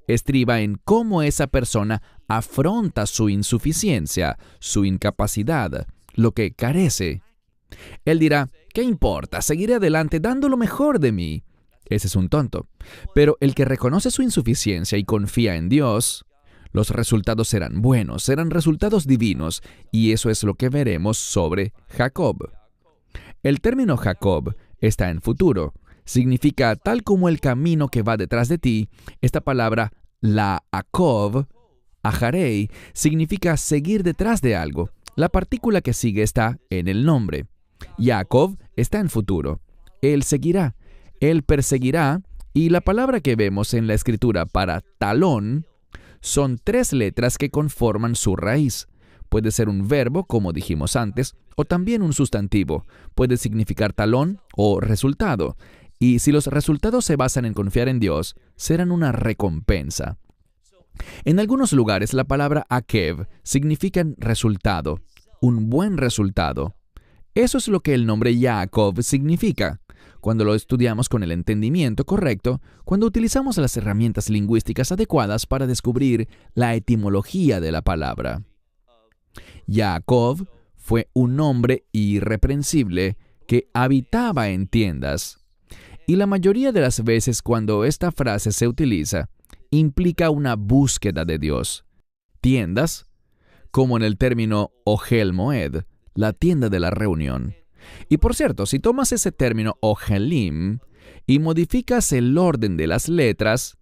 estriba en cómo esa persona afronta su insuficiencia, su incapacidad, lo que carece. Él dirá, ¿qué importa? Seguiré adelante dando lo mejor de mí. Ese es un tonto. Pero el que reconoce su insuficiencia y confía en Dios, los resultados serán buenos, serán resultados divinos, y eso es lo que veremos sobre Jacob. El término Jacob está en futuro. Significa tal como el camino que va detrás de ti. Esta palabra, la Akov, Ajarei, significa seguir detrás de algo. La partícula que sigue está en el nombre. Jacob está en futuro. Él seguirá, él perseguirá, y la palabra que vemos en la escritura para talón son 3 letras que conforman su raíz. Puede ser un verbo, como dijimos antes, o también un sustantivo. Puede significar talón o resultado. Y si los resultados se basan en confiar en Dios, serán una recompensa. En algunos lugares la palabra akev significa resultado, un buen resultado. Eso es lo que el nombre Jacob significa. Cuando lo estudiamos con el entendimiento correcto, cuando utilizamos las herramientas lingüísticas adecuadas para descubrir la etimología de la palabra. Jacob fue un hombre irreprensible que habitaba en tiendas. Y la mayoría de las veces cuando esta frase se utiliza, implica una búsqueda de Dios. Tiendas, como en el término Ohel Moed, la tienda de la reunión. Y por cierto, si tomas ese término Ohelim, y modificas el orden de las letras,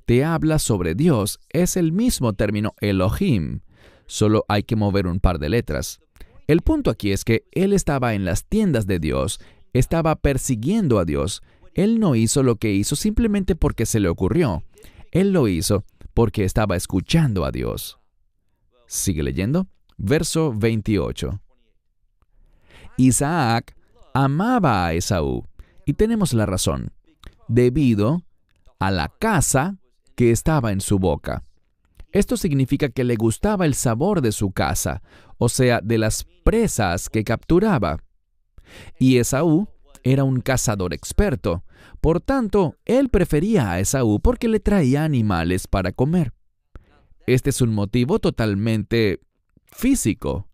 te habla sobre Dios. Es el mismo término Elohim, solo hay que mover un par de letras. El punto aquí es que él estaba en las tiendas de Dios, estaba persiguiendo a Dios. Él no hizo lo que hizo simplemente porque se le ocurrió. Él lo hizo porque estaba escuchando a Dios. Sigue leyendo. Verso 28. Isaac amaba a Esaú, y tenemos la razón, debido a la caza que estaba en su boca. Esto significa que le gustaba el sabor de su caza, o sea, de las presas que capturaba. Y Esaú era un cazador experto. Por tanto, él prefería a Esaú porque le traía animales para comer. Este es un motivo totalmente físico.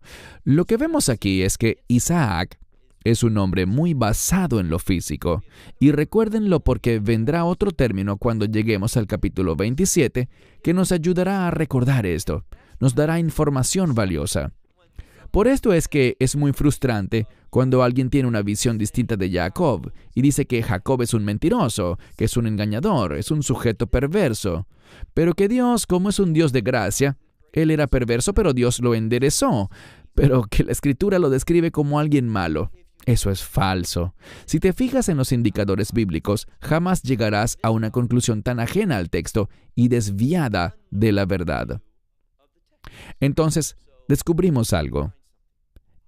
Lo que vemos aquí es que Isaac es un hombre muy basado en lo físico. Y recuérdenlo porque vendrá otro término cuando lleguemos al capítulo 27 que nos ayudará a recordar esto. Nos dará información valiosa. Por esto es que es muy frustrante cuando alguien tiene una visión distinta de Jacob y dice que Jacob es un mentiroso, que es un engañador, es un sujeto perverso. Pero que Dios, como es un Dios de gracia, él era perverso, pero Dios lo enderezó. Pero que la Escritura lo describe como alguien malo. Eso es falso. Si te fijas en los indicadores bíblicos, jamás llegarás a una conclusión tan ajena al texto y desviada de la verdad. Entonces, descubrimos algo.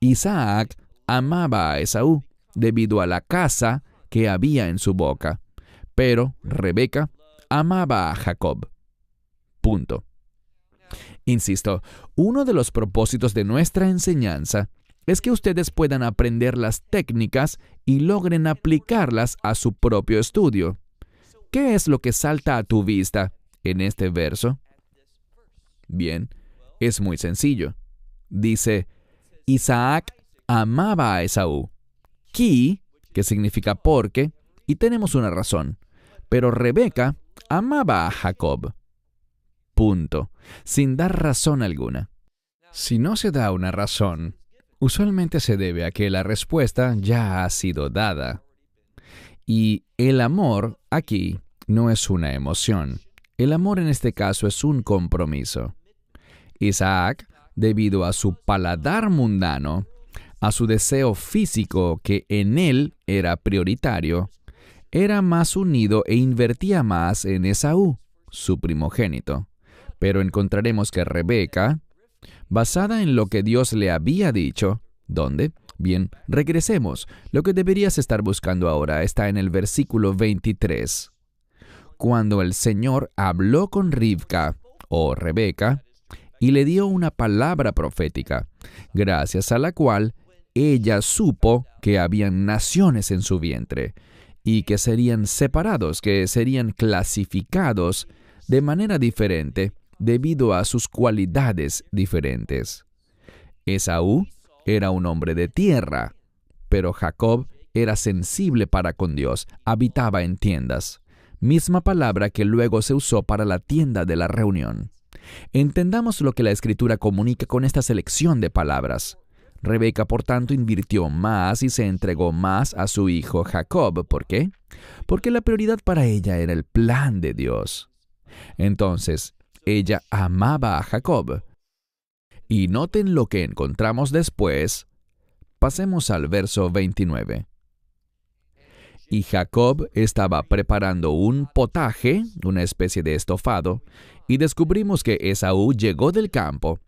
Isaac amaba a Esaú debido a la caza que había en su boca, pero Rebeca amaba a Jacob. Punto. Insisto, uno de los propósitos de nuestra enseñanza es que ustedes puedan aprender las técnicas y logren aplicarlas a su propio estudio. ¿Qué es lo que salta a tu vista en este verso? Bien, es muy sencillo. Dice, Isaac amaba a Esaú. Ki, que significa porque, y tenemos una razón. Pero Rebeca amaba a Jacob. Punto. Sin dar razón alguna. Si no se da una razón, usualmente se debe a que la respuesta ya ha sido dada. Y el amor aquí no es una emoción. El amor en este caso es un compromiso. Isaac, debido a su paladar mundano, a su deseo físico que en él era prioritario, era más unido e invertía más en Esaú, su primogénito. Pero encontraremos que Rebeca, basada en lo que Dios le había dicho, ¿dónde? Bien, regresemos. Lo que deberías estar buscando ahora está en el versículo 23. Cuando el Señor habló con Rivka, o Rebeca, y le dio una palabra profética, gracias a la cual ella supo que habían naciones en su vientre, y que serían separados, que serían clasificados de manera diferente debido a sus cualidades diferentes. Esaú era un hombre de tierra, pero Jacob era sensible para con Dios, habitaba en tiendas, misma palabra que luego se usó para la tienda de la reunión. Entendamos lo que la Escritura comunica con esta selección de palabras. Rebeca, por tanto, invirtió más y se entregó más a su hijo Jacob. ¿Por qué? Porque la prioridad para ella era el plan de Dios. Entonces, ella amaba a Jacob. Y noten lo que encontramos después. Pasemos al verso 29. Y Jacob estaba preparando un potaje, una especie de estofado, y descubrimos que Esaú llegó del campo.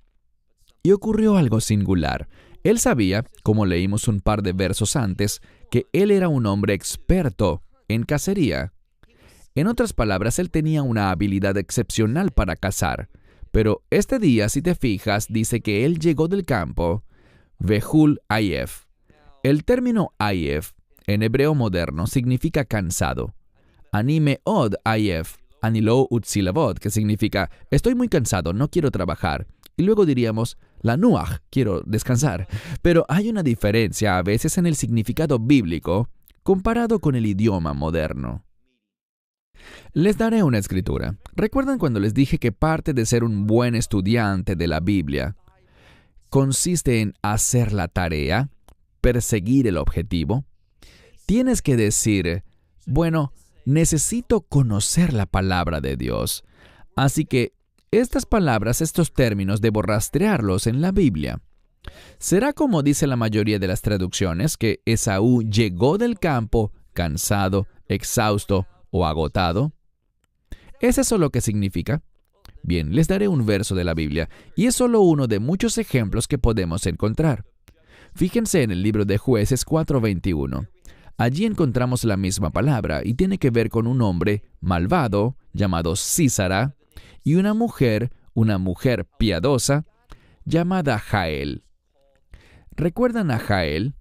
Y ocurrió algo singular. Él sabía, como leímos un par de versos antes, que él era un hombre experto en cacería. En otras palabras, él tenía una habilidad excepcional para cazar. Pero este día, si te fijas, dice que él llegó del campo, Vehul Ayef. El término Ayef, en hebreo moderno, significa cansado. Anime od Ayef, anilo utzilavot, que significa, estoy muy cansado, no quiero trabajar. Y luego diríamos, la nuach, quiero descansar. Pero hay una diferencia a veces en el significado bíblico comparado con el idioma moderno. Les daré una escritura. ¿Recuerdan cuando les dije que parte de ser un buen estudiante de la Biblia consiste en hacer la tarea, perseguir el objetivo? Tienes que decir, Bueno, necesito conocer la palabra de Dios. Así que estas palabras, estos términos, debo rastrearlos en la Biblia. ¿Será como dice la mayoría de las traducciones, que Esaú llegó del campo cansado, exhausto o agotado? ¿Es eso lo que significa? Bien, les daré un verso de la Biblia, y es solo uno de muchos ejemplos que podemos encontrar. Fíjense en el libro de Jueces 4:21. Allí encontramos la misma palabra, y tiene que ver con un hombre malvado, llamado Sísara, y una mujer piadosa, llamada Jael. ¿Recuerdan a Jael?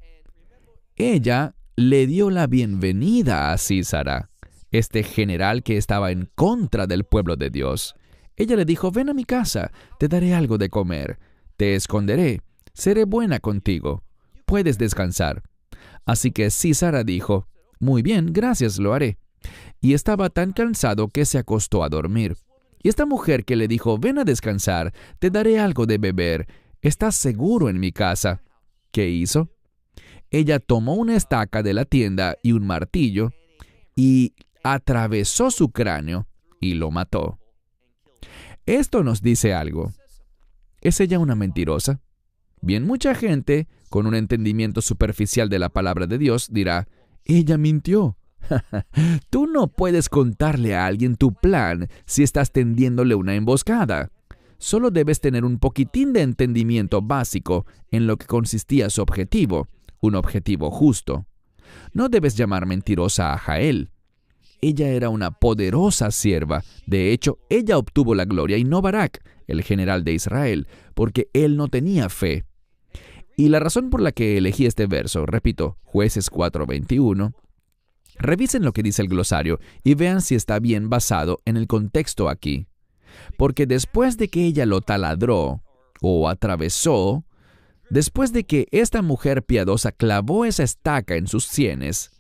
Ella le dio la bienvenida a Sísara, este general que estaba en contra del pueblo de Dios. Ella le dijo: ven a mi casa, te daré algo de comer, te esconderé, seré buena contigo, puedes descansar. Así que Sísara dijo: muy bien, gracias, lo haré. Y estaba tan cansado que se acostó a dormir. Y esta mujer que le dijo: ven a descansar, te daré algo de beber, estás seguro en mi casa. ¿Qué hizo? Ella tomó una estaca de la tienda y un martillo y atravesó su cráneo y lo mató. Esto nos dice algo. ¿Es ella una mentirosa? Bien, mucha gente, con un entendimiento superficial de la palabra de Dios, dirá: ella mintió. Tú no puedes contarle a alguien tu plan si estás tendiéndole una emboscada. Solo debes tener un poquitín de entendimiento básico en lo que consistía su objetivo, un objetivo justo. No debes llamar mentirosa a Jael. Ella era una poderosa sierva. De hecho, ella obtuvo la gloria y no Barak, el general de Israel, porque él no tenía fe. Y la razón por la que elegí este verso, repito, Jueces 4:21, revisen lo que dice el glosario y vean si está bien basado en el contexto aquí. Porque después de que ella lo taladró o atravesó, después de que esta mujer piadosa clavó esa estaca en sus sienes,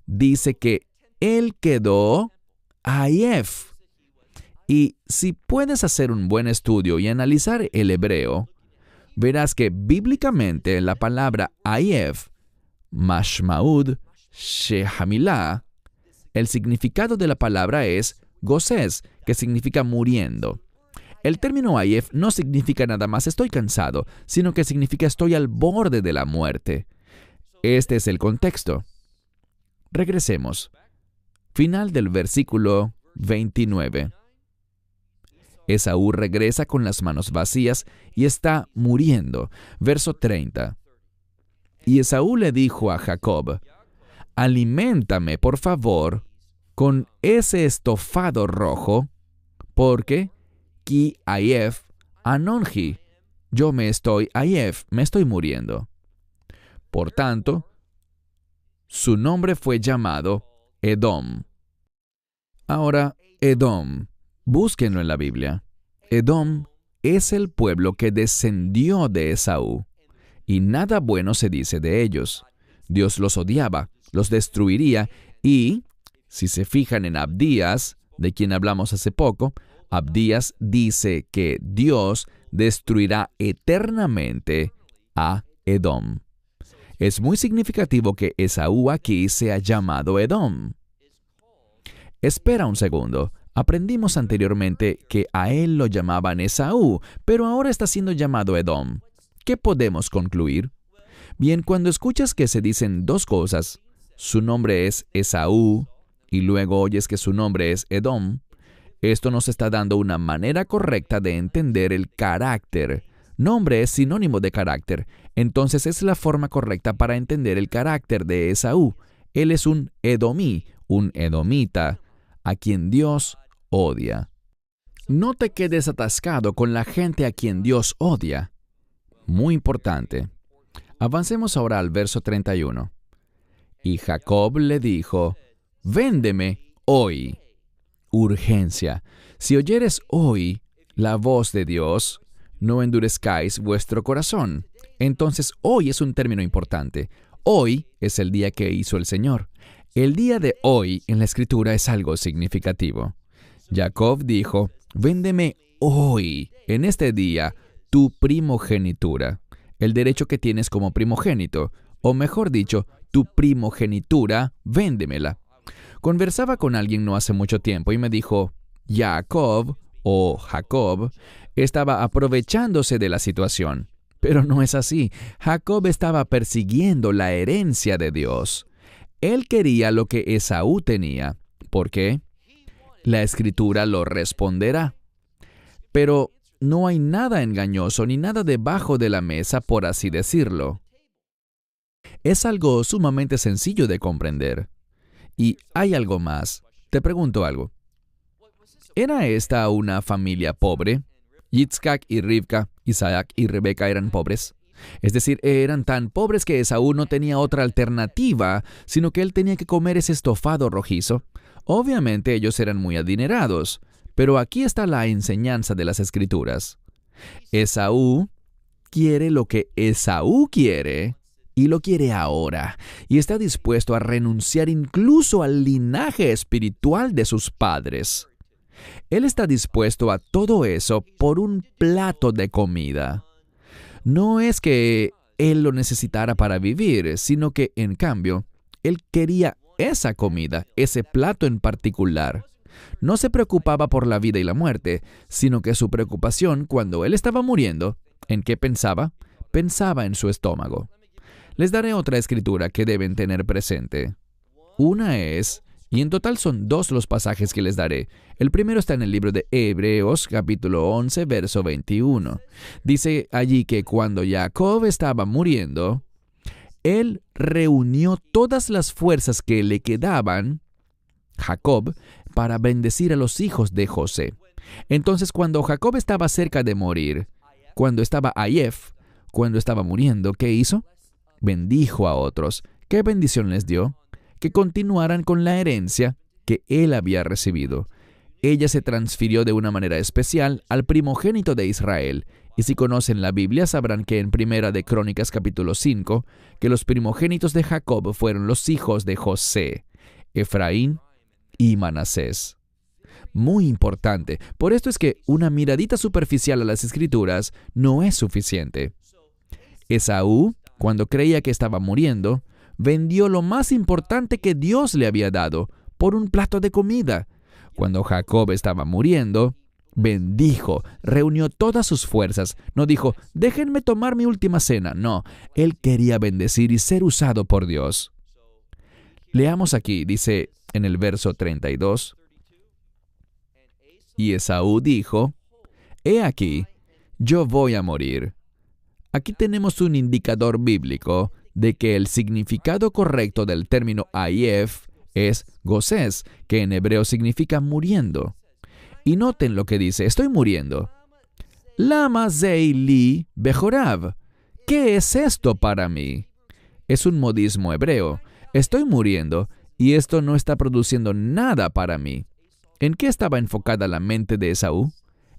dice que él quedó ayef. Y si puedes hacer un buen estudio y analizar el hebreo, verás que bíblicamente la palabra ayef, mashmaud, shehamilah, el significado de la palabra es gozés, que significa muriendo. El término ayef no significa nada más estoy cansado, sino que significa estoy al borde de la muerte. Este es el contexto. Regresemos. Final del versículo 29. Esaú regresa con las manos vacías y está muriendo. Verso 30. Y Esaú le dijo a Jacob: aliméntame, por favor, con ese estofado rojo, porque ki ayef anonji, yo me estoy muriendo. Por tanto, su nombre fue llamado Edom. Ahora, Edom, búsquenlo en la Biblia. Edom es el pueblo que descendió de Esaú, y nada bueno se dice de ellos. Dios los odiaba, los destruiría, y, si se fijan en Abdías, de quien hablamos hace poco, Abdías dice que Dios destruirá eternamente a Edom. Es muy significativo que Esaú aquí sea llamado Edom. Espera un segundo. Aprendimos anteriormente que a él lo llamaban Esaú, pero ahora está siendo llamado Edom. ¿Qué podemos concluir? Bien, cuando escuchas que se dicen dos cosas, su nombre es Esaú, y luego oyes que su nombre es Edom, esto nos está dando una manera correcta de entender el carácter. Nombre es sinónimo de carácter, entonces es la forma correcta para entender el carácter de Esaú. Él es un edomí, un edomita, a quien Dios odia. No te quedes atascado con la gente a quien Dios odia. Muy importante. Avancemos ahora al verso 31. Y Jacob le dijo: véndeme hoy. Urgencia. Si oyeres hoy la voz de Dios, no endurezcáis vuestro corazón. Entonces, hoy es un término importante. Hoy es el día que hizo el Señor. El día de hoy en la Escritura es algo significativo. Jacob dijo: véndeme hoy, en este día, tu primogenitura, el derecho que tienes como primogénito, o mejor dicho, tu primogenitura, véndemela. Conversaba con alguien no hace mucho tiempo y me dijo, Jacob o Jacob estaba aprovechándose de la situación. Pero no es así. Jacob estaba persiguiendo la herencia de Dios. Él quería lo que Esaú tenía. ¿Por qué? La Escritura lo responderá. Pero no hay nada engañoso ni nada debajo de la mesa, por así decirlo. Es algo sumamente sencillo de comprender. Y hay algo más. Te pregunto algo. ¿Era esta una familia pobre? Yitzhak y Rivka, Isaac y Rebeca eran pobres. Es decir, eran tan pobres que Esaú no tenía otra alternativa, sino que él tenía que comer ese estofado rojizo. Obviamente ellos eran muy adinerados, pero aquí está la enseñanza de las Escrituras. Esaú quiere lo que Esaú quiere, y lo quiere ahora, y está dispuesto a renunciar incluso al linaje espiritual de sus padres. Él está dispuesto a todo eso por un plato de comida. No es que él lo necesitara para vivir, sino que, en cambio, él quería esa comida, ese plato en particular. No se preocupaba por la vida y la muerte, sino que su preocupación cuando él estaba muriendo, ¿en qué pensaba? Pensaba en su estómago. Les daré otra escritura que deben tener presente. Una es, y en total son 2 los pasajes que les daré. El primero está en el libro de Hebreos, capítulo 11, verso 21. Dice allí que cuando Jacob estaba muriendo, él reunió todas las fuerzas que le quedaban, Jacob, para bendecir a los hijos de José. Entonces, cuando Jacob estaba cerca de morir, cuando estaba Ayef, cuando estaba muriendo, ¿qué hizo? Bendijo a otros. ¿Qué bendición les dio? Que continuaran con la herencia que él había recibido. Ella se transfirió de una manera especial al primogénito de Israel. Y si conocen la Biblia, sabrán que en Primera de Crónicas capítulo 5, que los primogénitos de Jacob fueron los hijos de José, Efraín y Manasés. Muy importante. Por esto es que una miradita superficial a las Escrituras no es suficiente. Esaú, cuando creía que estaba muriendo, vendió lo más importante que Dios le había dado por un plato de comida. Cuando Jacob estaba muriendo, bendijo, reunió todas sus fuerzas. No dijo, déjenme tomar mi última cena. No, él quería bendecir y ser usado por Dios. Leamos aquí, dice en el verso 32. Y Esaú dijo, he aquí, yo voy a morir. Aquí tenemos un indicador bíblico de que el significado correcto del término Ayef es gozés, que en hebreo significa muriendo. Y noten lo que dice, estoy muriendo. Lama zei li bejorav. ¿Qué es esto para mí? Es un modismo hebreo. Estoy muriendo y esto no está produciendo nada para mí. ¿En qué estaba enfocada la mente de Esaú?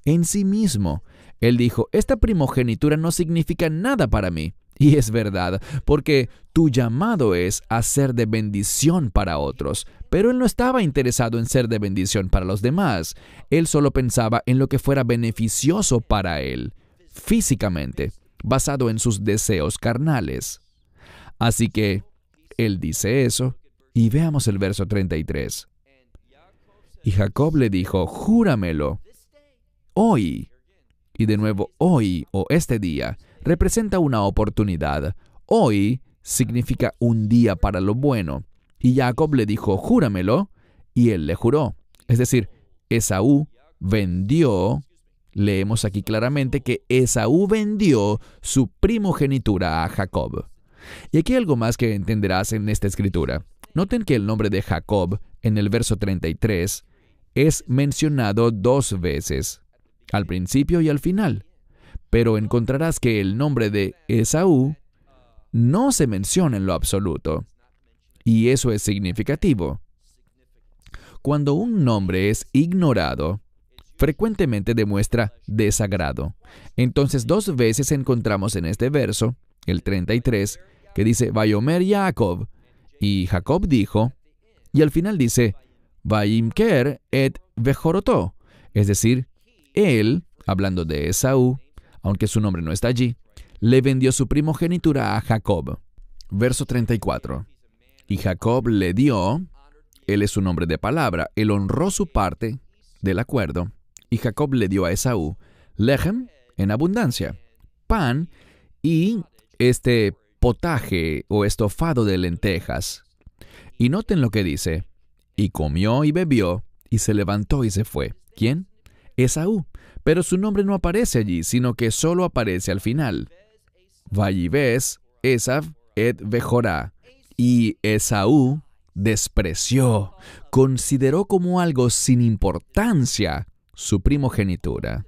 En sí mismo. Él dijo, esta primogenitura no significa nada para mí. Y es verdad, porque tu llamado es a ser de bendición para otros. Pero él no estaba interesado en ser de bendición para los demás. Él solo pensaba en lo que fuera beneficioso para él, físicamente, basado en sus deseos carnales. Así que, él dice eso, y veamos el verso 33. Y Jacob le dijo, júramelo, hoy. Y de nuevo, hoy o este día representa una oportunidad. Hoy significa un día para lo bueno. Y Jacob le dijo, júramelo, y él le juró. Es decir, Esaú vendió, leemos aquí claramente que Esaú vendió su primogenitura a Jacob. Y aquí hay algo más que entenderás en esta escritura. Noten que el nombre de Jacob, en el verso 33, es mencionado 2 veces, al principio y al final. Pero encontrarás que el nombre de Esaú no se menciona en lo absoluto. Y eso es significativo. Cuando un nombre es ignorado, frecuentemente demuestra desagrado. Entonces 2 veces encontramos en este verso, el 33, que dice, Vayomer Jacob, y Jacob dijo, y al final dice, Vayimker et vejorotó, es decir, él, hablando de Esaú, aunque su nombre no está allí, le vendió su primogenitura a Jacob. Verso 34. Y Jacob le dio, él es un hombre de palabra. Él honró su parte del acuerdo y Jacob le dio a Esaú lejem en abundancia, pan y este potaje o estofado de lentejas. Y noten lo que dice, y comió y bebió, y se levantó y se fue. ¿Quién? Esaú. Pero su nombre no aparece allí, sino que solo aparece al final. Vayibes Esav et Bejorá. Y Esaú despreció, consideró como algo sin importancia su primogenitura.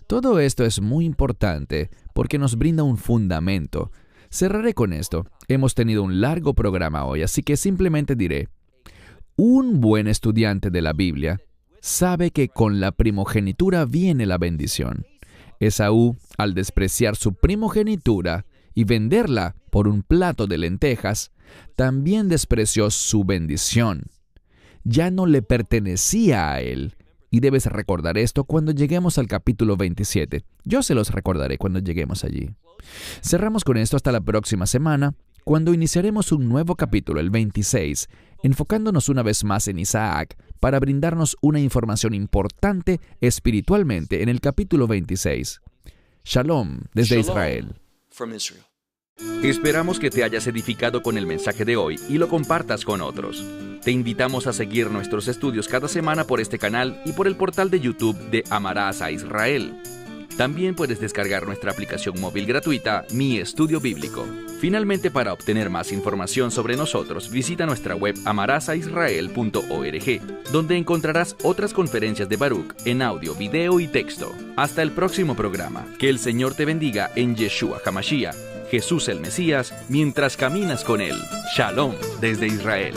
Todo esto es muy importante porque nos brinda un fundamento. Cerraré con esto. Hemos tenido un largo programa hoy, así que simplemente diré, un buen estudiante de la Biblia sabe que con la primogenitura viene la bendición. Esaú, al despreciar su primogenitura y venderla por un plato de lentejas, también despreció su bendición. Ya no le pertenecía a él. Y debes recordar esto cuando lleguemos al capítulo 27. Yo se los recordaré cuando lleguemos allí. Cerramos con esto hasta la próxima semana, cuando iniciaremos un nuevo capítulo, el 26, enfocándonos una vez más en Isaac, para brindarnos una información importante espiritualmente en el capítulo 26. Shalom desde Israel. Esperamos que te hayas edificado con el mensaje de hoy y lo compartas con otros. Te invitamos a seguir nuestros estudios cada semana por este canal y por el portal de YouTube de Amarás a Israel. También puedes descargar nuestra aplicación móvil gratuita, Mi Estudio Bíblico. Finalmente, para obtener más información sobre nosotros, visita nuestra web amarasaisrael.org, donde encontrarás otras conferencias de Baruch en audio, video y texto. Hasta el próximo programa. Que el Señor te bendiga en Yeshua HaMashiach, Jesús el Mesías, mientras caminas con Él. Shalom desde Israel.